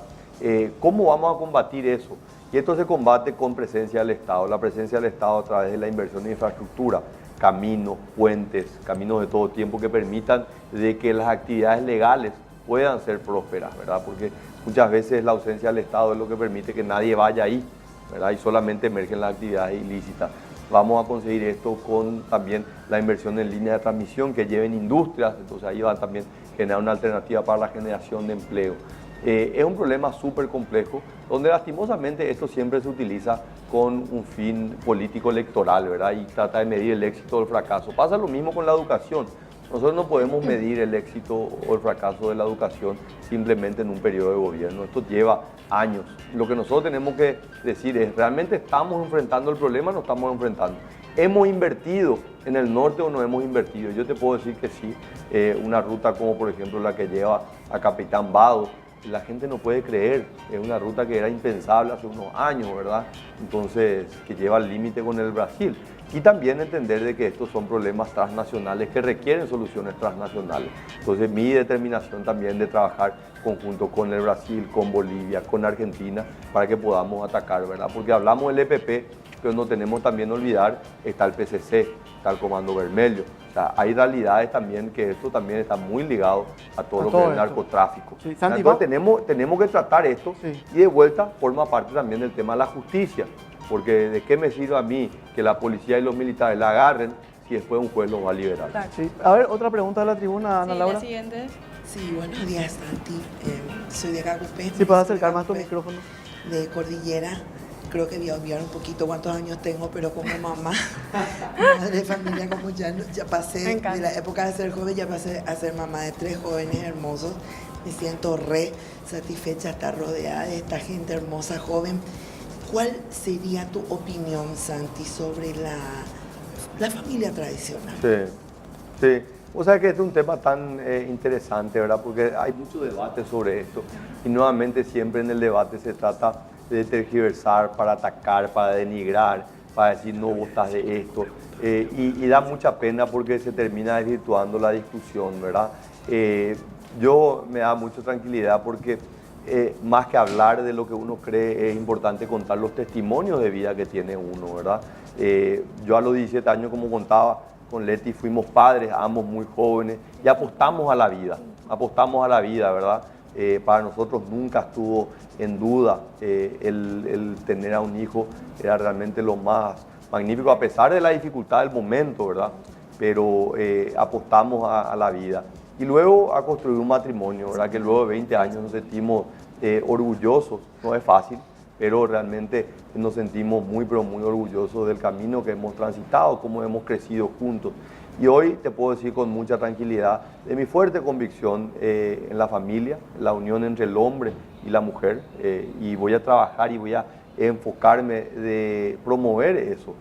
Speaker 3: ¿Cómo vamos a combatir eso? Y esto se combate con presencia del Estado. La presencia del Estado a través de la inversión en infraestructura, caminos, puentes, caminos de todo tiempo que permitan de que las actividades legales puedan ser prósperas, ¿verdad? Porque muchas veces la ausencia del Estado es lo que permite que nadie vaya ahí, ¿verdad? Y solamente emergen las actividades ilícitas. Vamos a conseguir esto con también la inversión en línea de transmisión que lleven industrias, entonces ahí va también a generar una alternativa para la generación de empleo. Es un problema súper complejo, donde lastimosamente esto siempre se utiliza con un fin político electoral, ¿verdad? Y trata de medir el éxito o el fracaso. Pasa lo mismo con la educación. Nosotros no podemos medir el éxito o el fracaso de la educación simplemente en un periodo de gobierno. Esto lleva años. Lo que nosotros tenemos que decir es, ¿realmente estamos enfrentando el problema o no estamos enfrentando? ¿Hemos invertido en el norte o no hemos invertido? Yo te puedo decir que sí. Una ruta como por ejemplo la que lleva a Capitán Vado, la gente no puede creer, es una ruta que era impensable hace unos años, ¿verdad? Entonces, que lleva al límite con el Brasil. Y también entender de que estos son problemas transnacionales que requieren soluciones transnacionales. Entonces, mi determinación también de trabajar conjunto con el Brasil, con Bolivia, con Argentina, para que podamos atacar, ¿verdad? Porque hablamos del EPP, pero no tenemos también olvidar, está el PCC, está el Comando Vermelho. O sea, hay realidades también que esto también está muy ligado a todo lo que es el narcotráfico.
Speaker 1: Sí, Santi,
Speaker 3: entonces tenemos que tratar esto
Speaker 1: sí.
Speaker 3: Y de vuelta forma parte también del tema de la justicia, porque de qué me sirve a mí que la policía y los militares la agarren si después un juez los va a liberar.
Speaker 1: Sí. A ver, otra pregunta de la tribuna, Ana
Speaker 4: Sí,
Speaker 1: Laura.
Speaker 4: la siguiente.
Speaker 8: Sí, buenos días, Santi. Soy de Cagupé.
Speaker 1: Si puedes acercar más tu micrófono.
Speaker 8: De Cordillera. Creo que voy a obviar un poquito cuántos años tengo, pero como mamá, madre de familia, como ya pasé de la época de ser joven, ya pasé a ser mamá de 3 jóvenes hermosos. Me siento re satisfecha de estar rodeada de esta gente hermosa, joven. ¿Cuál sería tu opinión, Santi, sobre la familia tradicional?
Speaker 3: Sí. O sea que este es un tema tan interesante, ¿verdad? Porque hay mucho debate sobre esto y nuevamente siempre en el debate se trata de tergiversar, para atacar, para denigrar, para decir no votas de esto. Y da mucha pena porque se termina desvirtuando la discusión, ¿verdad? Yo me da mucha tranquilidad porque más que hablar de lo que uno cree, es importante contar los testimonios de vida que tiene uno, ¿verdad? Yo a los 17 años, como contaba, con Leti fuimos padres, ambos muy jóvenes, y apostamos a la vida, ¿verdad? Para nosotros nunca estuvo en duda el tener a un hijo, era realmente lo más magnífico, a pesar de la dificultad del momento, ¿verdad? Pero apostamos a la vida. Y luego a construir un matrimonio, ¿verdad? Que luego de 20 años nos sentimos orgullosos, no es fácil, pero realmente nos sentimos muy, pero muy orgullosos del camino que hemos transitado, cómo hemos crecido juntos. Y hoy te puedo decir con mucha tranquilidad de mi fuerte convicción en la familia, la unión entre el hombre y la mujer, y voy a trabajar y voy a enfocarme de promover eso,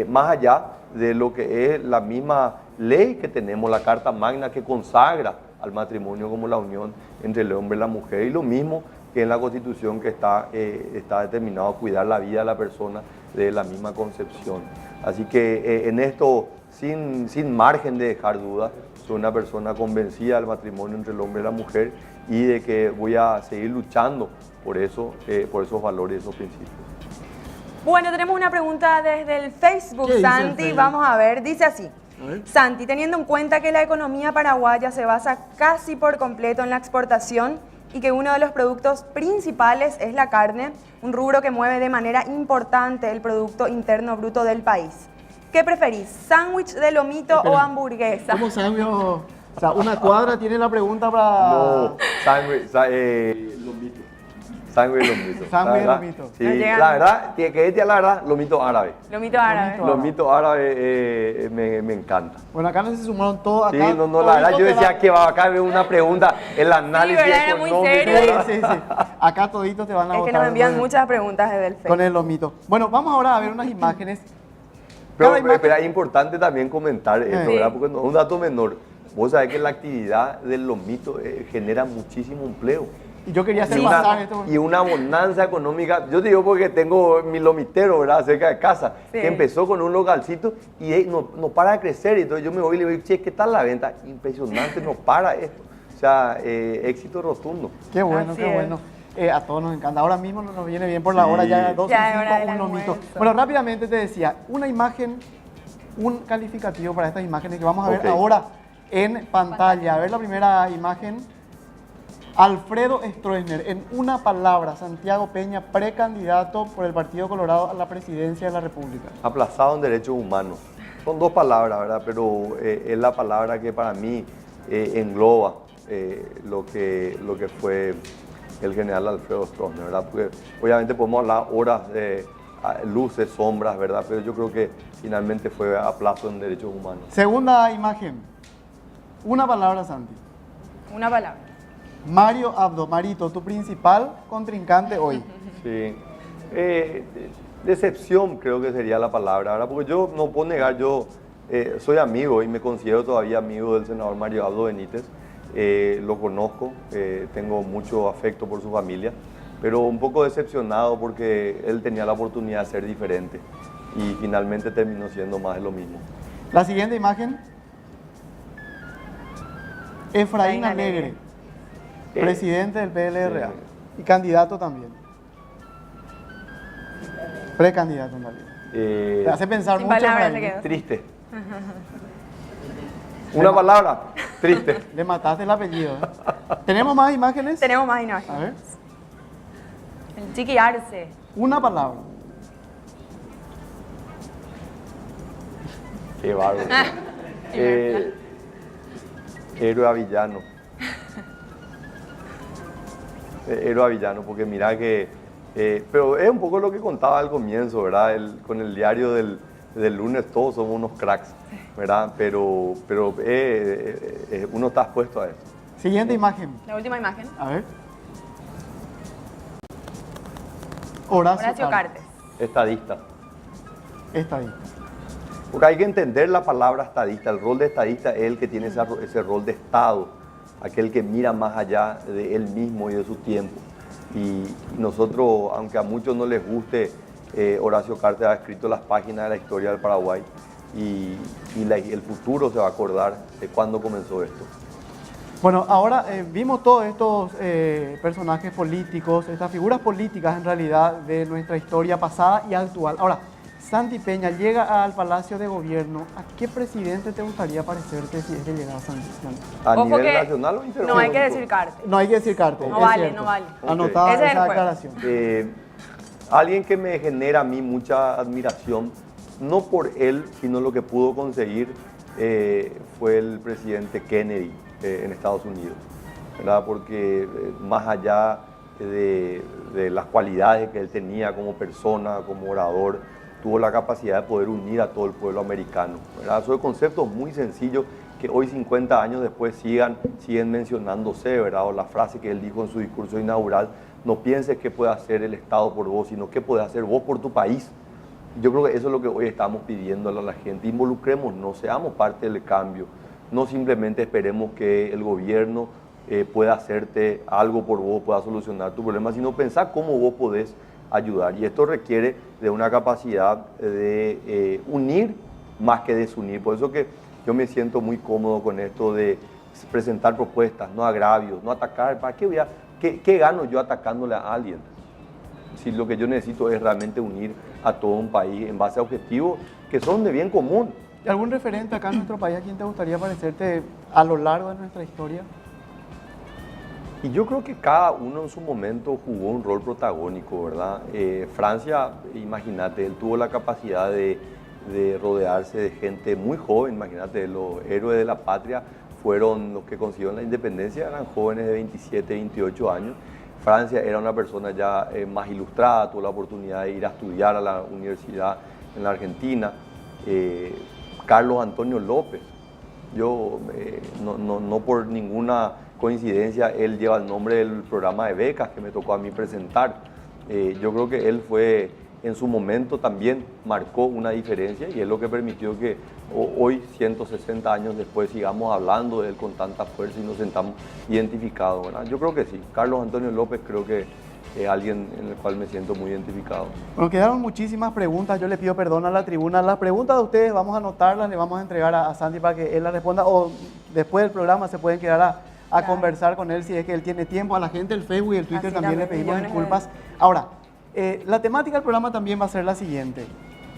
Speaker 3: más allá de lo que es la misma ley que tenemos, la Carta Magna que consagra al matrimonio como la unión entre el hombre y la mujer, y lo mismo que en la Constitución que está determinado a cuidar la vida de la persona de la misma concepción. Así que en esto, sin margen de dejar dudas, soy una persona convencida del matrimonio entre el hombre y la mujer y de que voy a seguir luchando por eso, por esos valores y esos principios.
Speaker 2: Bueno, tenemos una pregunta desde el Facebook, Santi. Vamos a ver, dice así. Santi, teniendo en cuenta que la economía paraguaya se basa casi por completo en la exportación y que uno de los productos principales es la carne, un rubro que mueve de manera importante el Producto Interno Bruto del país. ¿Qué preferís, sándwich de lomito o hamburguesa?
Speaker 1: ¿Cómo sándwich? O sea, una cuadra tiene la pregunta para...
Speaker 3: No, lomito. Sándwich de lomito.
Speaker 1: Sándwich de lomito.
Speaker 3: Sí, la verdad, que decir la verdad, lomito árabe.
Speaker 2: Lomito árabe.
Speaker 3: Lomito árabe me encanta.
Speaker 1: Bueno, acá no se sumaron todos.
Speaker 3: Sí, no, la verdad yo decía que acá había una pregunta, el análisis
Speaker 2: Sí, ¿verdad? Era muy
Speaker 3: económico.
Speaker 2: serio.
Speaker 1: Sí. Acá toditos te van a
Speaker 2: Es
Speaker 1: votar.
Speaker 2: que nos envían
Speaker 1: con-
Speaker 2: muchas preguntas desde el Facebook.
Speaker 1: Con el lomito. Bueno, vamos ahora a ver unas imágenes.
Speaker 3: Pero
Speaker 1: Cada imagen-
Speaker 3: es importante también comentar esto,
Speaker 1: Sí.
Speaker 3: ¿verdad? Porque no es un dato menor. vos sabés que la actividad del lomito genera muchísimo empleo.
Speaker 1: Y yo quería hacer
Speaker 3: Y
Speaker 1: pasar esto.
Speaker 3: y una bonanza económica. Yo te digo porque tengo mi lomitero, ¿verdad? Cerca de casa,
Speaker 2: Sí.
Speaker 3: que empezó con un localcito y no para de crecer. Y entonces yo me voy y le digo, che, ¿qué tal la venta? Impresionante, no para esto. O sea, éxito rotundo.
Speaker 1: Qué bueno,
Speaker 2: Así
Speaker 1: qué
Speaker 2: es.
Speaker 1: bueno. A todos nos encanta. Ahora mismo nos viene bien por la
Speaker 3: Sí.
Speaker 1: hora, ya 12
Speaker 2: Ya es
Speaker 1: y
Speaker 2: hora
Speaker 1: 5,
Speaker 2: del
Speaker 1: un lomito.
Speaker 2: almuerzo.
Speaker 1: Bueno, rápidamente te decía, una imagen, un calificativo para estas imágenes que vamos a ver
Speaker 3: Ok.
Speaker 1: ahora en pantalla. A ver la primera imagen. Alfredo Stroessner, en una palabra, Santiago Peña, precandidato por el Partido Colorado a la presidencia de la República.
Speaker 3: Aplazado en derechos humanos. Son dos palabras, ¿verdad? Pero es la palabra que para mí engloba lo que fue el general Alfredo Stroessner, ¿verdad? Porque obviamente podemos hablar horas de luces, sombras, ¿verdad? Pero yo creo que finalmente fue aplazo en derechos humanos.
Speaker 1: Segunda imagen, una palabra, Santi.
Speaker 2: Una palabra.
Speaker 1: Mario Abdo, Marito, tu principal contrincante hoy.
Speaker 3: Sí. Decepción creo que sería la palabra, ¿verdad? Porque yo no puedo negar, yo soy amigo y me considero todavía amigo del senador Mario Abdo Benítez. Lo conozco, tengo mucho afecto por su familia, pero un poco decepcionado porque él tenía la oportunidad de ser diferente y finalmente terminó siendo más de lo mismo.
Speaker 1: La siguiente imagen, Efraín Alegre, presidente del PLRA y candidato también. Precandidato en realidad. Te hace pensar
Speaker 2: Sin
Speaker 1: mucho.
Speaker 2: palabras
Speaker 1: Efraín.
Speaker 2: se quedó.
Speaker 3: Triste. Una palabra, triste.
Speaker 1: Le mataste el apellido. ¿Tenemos más imágenes?
Speaker 2: Tenemos más
Speaker 1: A
Speaker 2: imágenes.
Speaker 1: ver,
Speaker 2: El Chiqui Arce.
Speaker 1: una palabra.
Speaker 3: Qué bárbaro. Héroe avillano. Héroe avillano, porque mira que... pero es un poco lo que contaba al comienzo, ¿verdad? Con el diario del lunes todos somos unos cracks, ¿verdad? Pero uno está expuesto a eso.
Speaker 1: Siguiente imagen.
Speaker 2: La última imagen.
Speaker 1: A ver. Horacio
Speaker 2: Horacio
Speaker 1: Cartes.
Speaker 2: Cartes.
Speaker 3: Estadista.
Speaker 1: Estadista.
Speaker 3: Porque hay que entender la palabra estadista. El rol de estadista es el que tiene ese rol de Estado, aquel que mira más allá de él mismo y de su tiempo. Y nosotros, aunque a muchos no les guste, Horacio Cartes ha escrito las páginas de la historia del Paraguay y el futuro se va a acordar de cuándo comenzó esto.
Speaker 1: Bueno, ahora vimos todos estos personajes políticos, estas figuras políticas en realidad de nuestra historia pasada y actual. Ahora, Santi Peña llega al Palacio de Gobierno. ¿A qué presidente te gustaría parecerte si es que llegara Santi?
Speaker 3: ¿A
Speaker 2: Ojo
Speaker 3: nivel
Speaker 2: que
Speaker 3: nacional o internacional?
Speaker 2: No hay que decir Cartes.
Speaker 1: No hay que decir Cartes.
Speaker 2: No
Speaker 1: es
Speaker 2: vale,
Speaker 1: cierto.
Speaker 2: no vale.
Speaker 1: Anotada
Speaker 2: Ese es el
Speaker 1: esa
Speaker 2: juego.
Speaker 1: declaración.
Speaker 3: Alguien que me genera a mí mucha admiración, no por él, sino lo que pudo conseguir, fue el presidente Kennedy en Estados Unidos, ¿verdad? Porque más allá de las cualidades que él tenía como persona, como orador, tuvo la capacidad de poder unir a todo el pueblo americano, ¿verdad? Son conceptos muy sencillos que hoy, 50 años después, siguen mencionándose, ¿verdad? O la frase que él dijo en su discurso inaugural: no pienses qué puede hacer el Estado por vos, sino qué puedes hacer vos por tu país. Yo creo que eso es lo que hoy estamos pidiéndole a la gente. Involucrémonos, seamos parte del cambio. No simplemente esperemos que el gobierno pueda hacerte algo por vos, pueda solucionar tu problema, sino pensar cómo vos podés ayudar. Y esto requiere de una capacidad de unir más que desunir. Por eso que yo me siento muy cómodo con esto de presentar propuestas, no agravios, no atacar. ¿Para qué qué gano yo atacándole a alguien? Si lo que yo necesito es realmente unir a todo un país en base a objetivos que son de bien común.
Speaker 1: ¿Y algún referente acá en nuestro país a quién te gustaría parecerte a lo largo de nuestra historia?
Speaker 3: Y yo creo que cada uno en su momento jugó un rol protagónico, ¿verdad? Francia, imagínate, él tuvo la capacidad de rodearse de gente muy joven, imagínate, los héroes de la patria fueron los que consiguieron la independencia, eran jóvenes de 27, 28 años. Francia era una persona ya más ilustrada, tuvo la oportunidad de ir a estudiar a la universidad en la Argentina. Carlos Antonio López, yo no por ninguna coincidencia, él lleva el nombre del programa de becas que me tocó a mí presentar. Yo creo que él fue en su momento también marcó una diferencia y es lo que permitió que hoy, 160 años después, sigamos hablando de él con tanta fuerza y nos sentamos identificados, ¿verdad? Yo creo que sí. Carlos Antonio López creo que es alguien en el cual me siento muy identificado.
Speaker 1: Bueno, quedaron muchísimas preguntas. Yo le pido perdón a la tribuna. Las preguntas de ustedes vamos a anotarlas, le vamos a entregar a Santi para que él las responda o después del programa se pueden quedar a conversar con él si es que él tiene tiempo. A la gente del Facebook y el Twitter también le pedimos disculpas. Ahora, la temática del programa también va a ser la siguiente.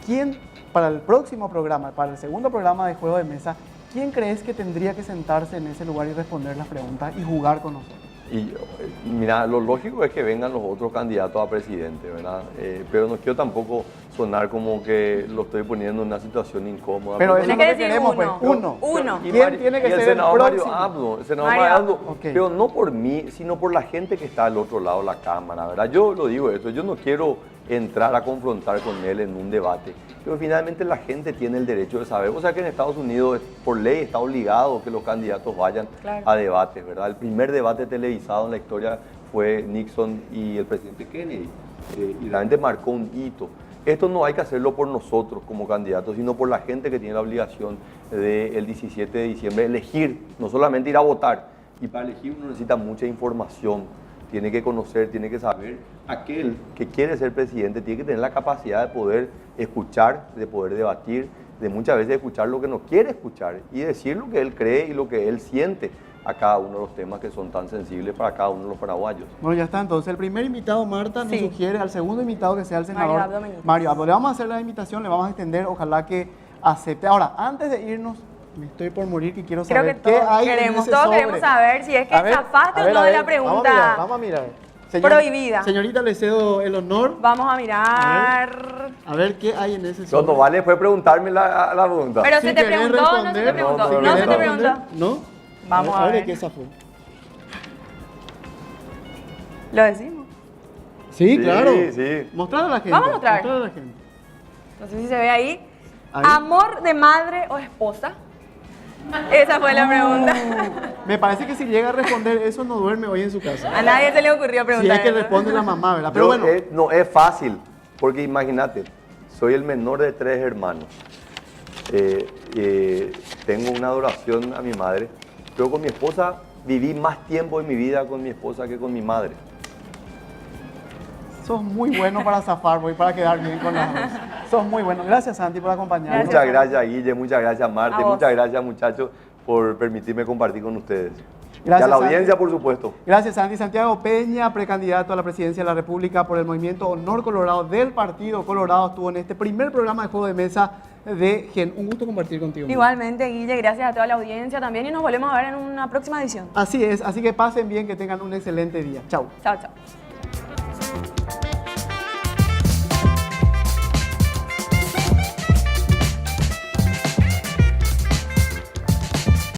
Speaker 1: ¿Quién, para el próximo programa, para el segundo programa de Juego de Mesa, quién crees que tendría que sentarse en ese lugar y responder las preguntas y jugar con nosotros?
Speaker 3: Y mira, lo lógico es que vengan los otros candidatos a presidente, ¿verdad? Pero no quiero tampoco sonar como que lo estoy poniendo en una situación incómoda.
Speaker 1: Pero eso
Speaker 2: Tienes
Speaker 1: no
Speaker 2: que
Speaker 1: te
Speaker 2: decir
Speaker 1: queremos, pues.
Speaker 2: uno.
Speaker 1: ¿Quién tiene que
Speaker 3: y el
Speaker 1: ser el
Speaker 3: senador Mario
Speaker 1: próximo?
Speaker 3: Abdo, el senador
Speaker 2: Mario
Speaker 3: Mario Abdo,
Speaker 1: Ok.
Speaker 3: pero no por mí, sino por la gente que está al otro lado de la cámara, ¿verdad? Yo lo digo esto, yo no quiero entrar a confrontar con él en un debate, pero finalmente la gente tiene el derecho de saber. O sea que en Estados Unidos, por ley, está obligado que los candidatos vayan a debates, ¿verdad? El primer debate televisado en la historia fue Nixon y el presidente Kennedy, y realmente marcó un hito. Esto no hay que hacerlo por nosotros como candidatos, sino por la gente que tiene la obligación del 17 de diciembre elegir, no solamente ir a votar. Y para elegir uno necesita mucha información, tiene que conocer, tiene que saber. Aquel que quiere ser presidente tiene que tener la capacidad de poder escuchar, de poder debatir, de muchas veces escuchar lo que no quiere escuchar y decir lo que él cree y lo que él siente a cada uno de los temas que son tan sensibles para cada uno de los paraguayos.
Speaker 1: Bueno, ya está. Entonces, el primer invitado, Marta, nos sugiere al segundo invitado que sea el senador
Speaker 2: Mario Abdo Benítez.
Speaker 1: Mario Abdo. Le vamos a hacer la invitación, le vamos a extender, ojalá que acepte. Ahora, antes de irnos, me estoy por morir y quiero
Speaker 2: Creo
Speaker 1: saber
Speaker 2: que
Speaker 1: qué
Speaker 2: todos
Speaker 1: hay en
Speaker 2: queremos,
Speaker 1: ese
Speaker 2: todos
Speaker 1: sobre.
Speaker 2: queremos saber si es que
Speaker 1: A ver,
Speaker 2: zafaste
Speaker 1: a
Speaker 2: o
Speaker 1: ver,
Speaker 2: no
Speaker 1: a
Speaker 2: de
Speaker 1: ver,
Speaker 2: la pregunta
Speaker 1: Vamos a mirar.
Speaker 2: prohibida.
Speaker 1: Señorita, le cedo el honor.
Speaker 2: Vamos a mirar.
Speaker 1: A ver qué hay en ese
Speaker 3: No,
Speaker 1: sobre.
Speaker 3: no vale después preguntarme la pregunta.
Speaker 2: Pero
Speaker 1: Si
Speaker 2: se te
Speaker 1: querés
Speaker 2: preguntó, no se te
Speaker 1: responder,
Speaker 2: preguntó.
Speaker 3: no,
Speaker 2: No se
Speaker 3: querés
Speaker 2: te
Speaker 1: responder,
Speaker 2: preguntó.
Speaker 1: ¿No?
Speaker 2: Vamos a
Speaker 1: ver.
Speaker 2: ver.
Speaker 1: ¿De qué zafó?
Speaker 2: ¿Lo decimos?
Speaker 1: Sí,
Speaker 3: Sí,
Speaker 1: claro.
Speaker 3: sí.
Speaker 1: Mostrar a la gente.
Speaker 2: Vamos a mostrar.
Speaker 1: Mostrar a la gente.
Speaker 2: No sé si se ve ahí.
Speaker 1: Ahí.
Speaker 2: ¿Amor de madre o esposa? Esa fue la pregunta.
Speaker 1: Me parece que si llega a responder eso no duerme hoy en su casa.
Speaker 2: A nadie se le ocurrió
Speaker 1: Si
Speaker 2: preguntar.
Speaker 1: es que
Speaker 2: eso.
Speaker 1: responde la mamá, ¿verdad? Pero
Speaker 3: Yo,
Speaker 1: bueno,
Speaker 3: no es fácil, porque imagínate, soy el menor de 3 hermanos. Tengo una adoración a mi madre, pero con mi esposa viví más tiempo en mi vida con mi esposa que con mi madre.
Speaker 1: sos muy bueno para zafar, voy para quedar bien con las dos. Sos muy bueno. Gracias, Santi, por acompañarnos.
Speaker 3: Muchas gracias, Guille, muchas gracias, Marte,
Speaker 2: A vos.
Speaker 3: muchas gracias, muchachos, por permitirme compartir con ustedes.
Speaker 1: Gracias,
Speaker 3: y a la
Speaker 1: Santi.
Speaker 3: audiencia, por supuesto.
Speaker 1: Gracias, Santi. Santiago Peña, precandidato a la presidencia de la República por el Movimiento Honor Colorado del Partido Colorado, estuvo en este primer programa de Juego de Mesa de GEN. Un gusto compartir contigo.
Speaker 2: Igualmente, Guille, gracias a toda la audiencia también y nos volvemos a ver en una próxima edición.
Speaker 1: Así es, así que pasen bien, que tengan un excelente día. Chau.
Speaker 2: Chao, chao.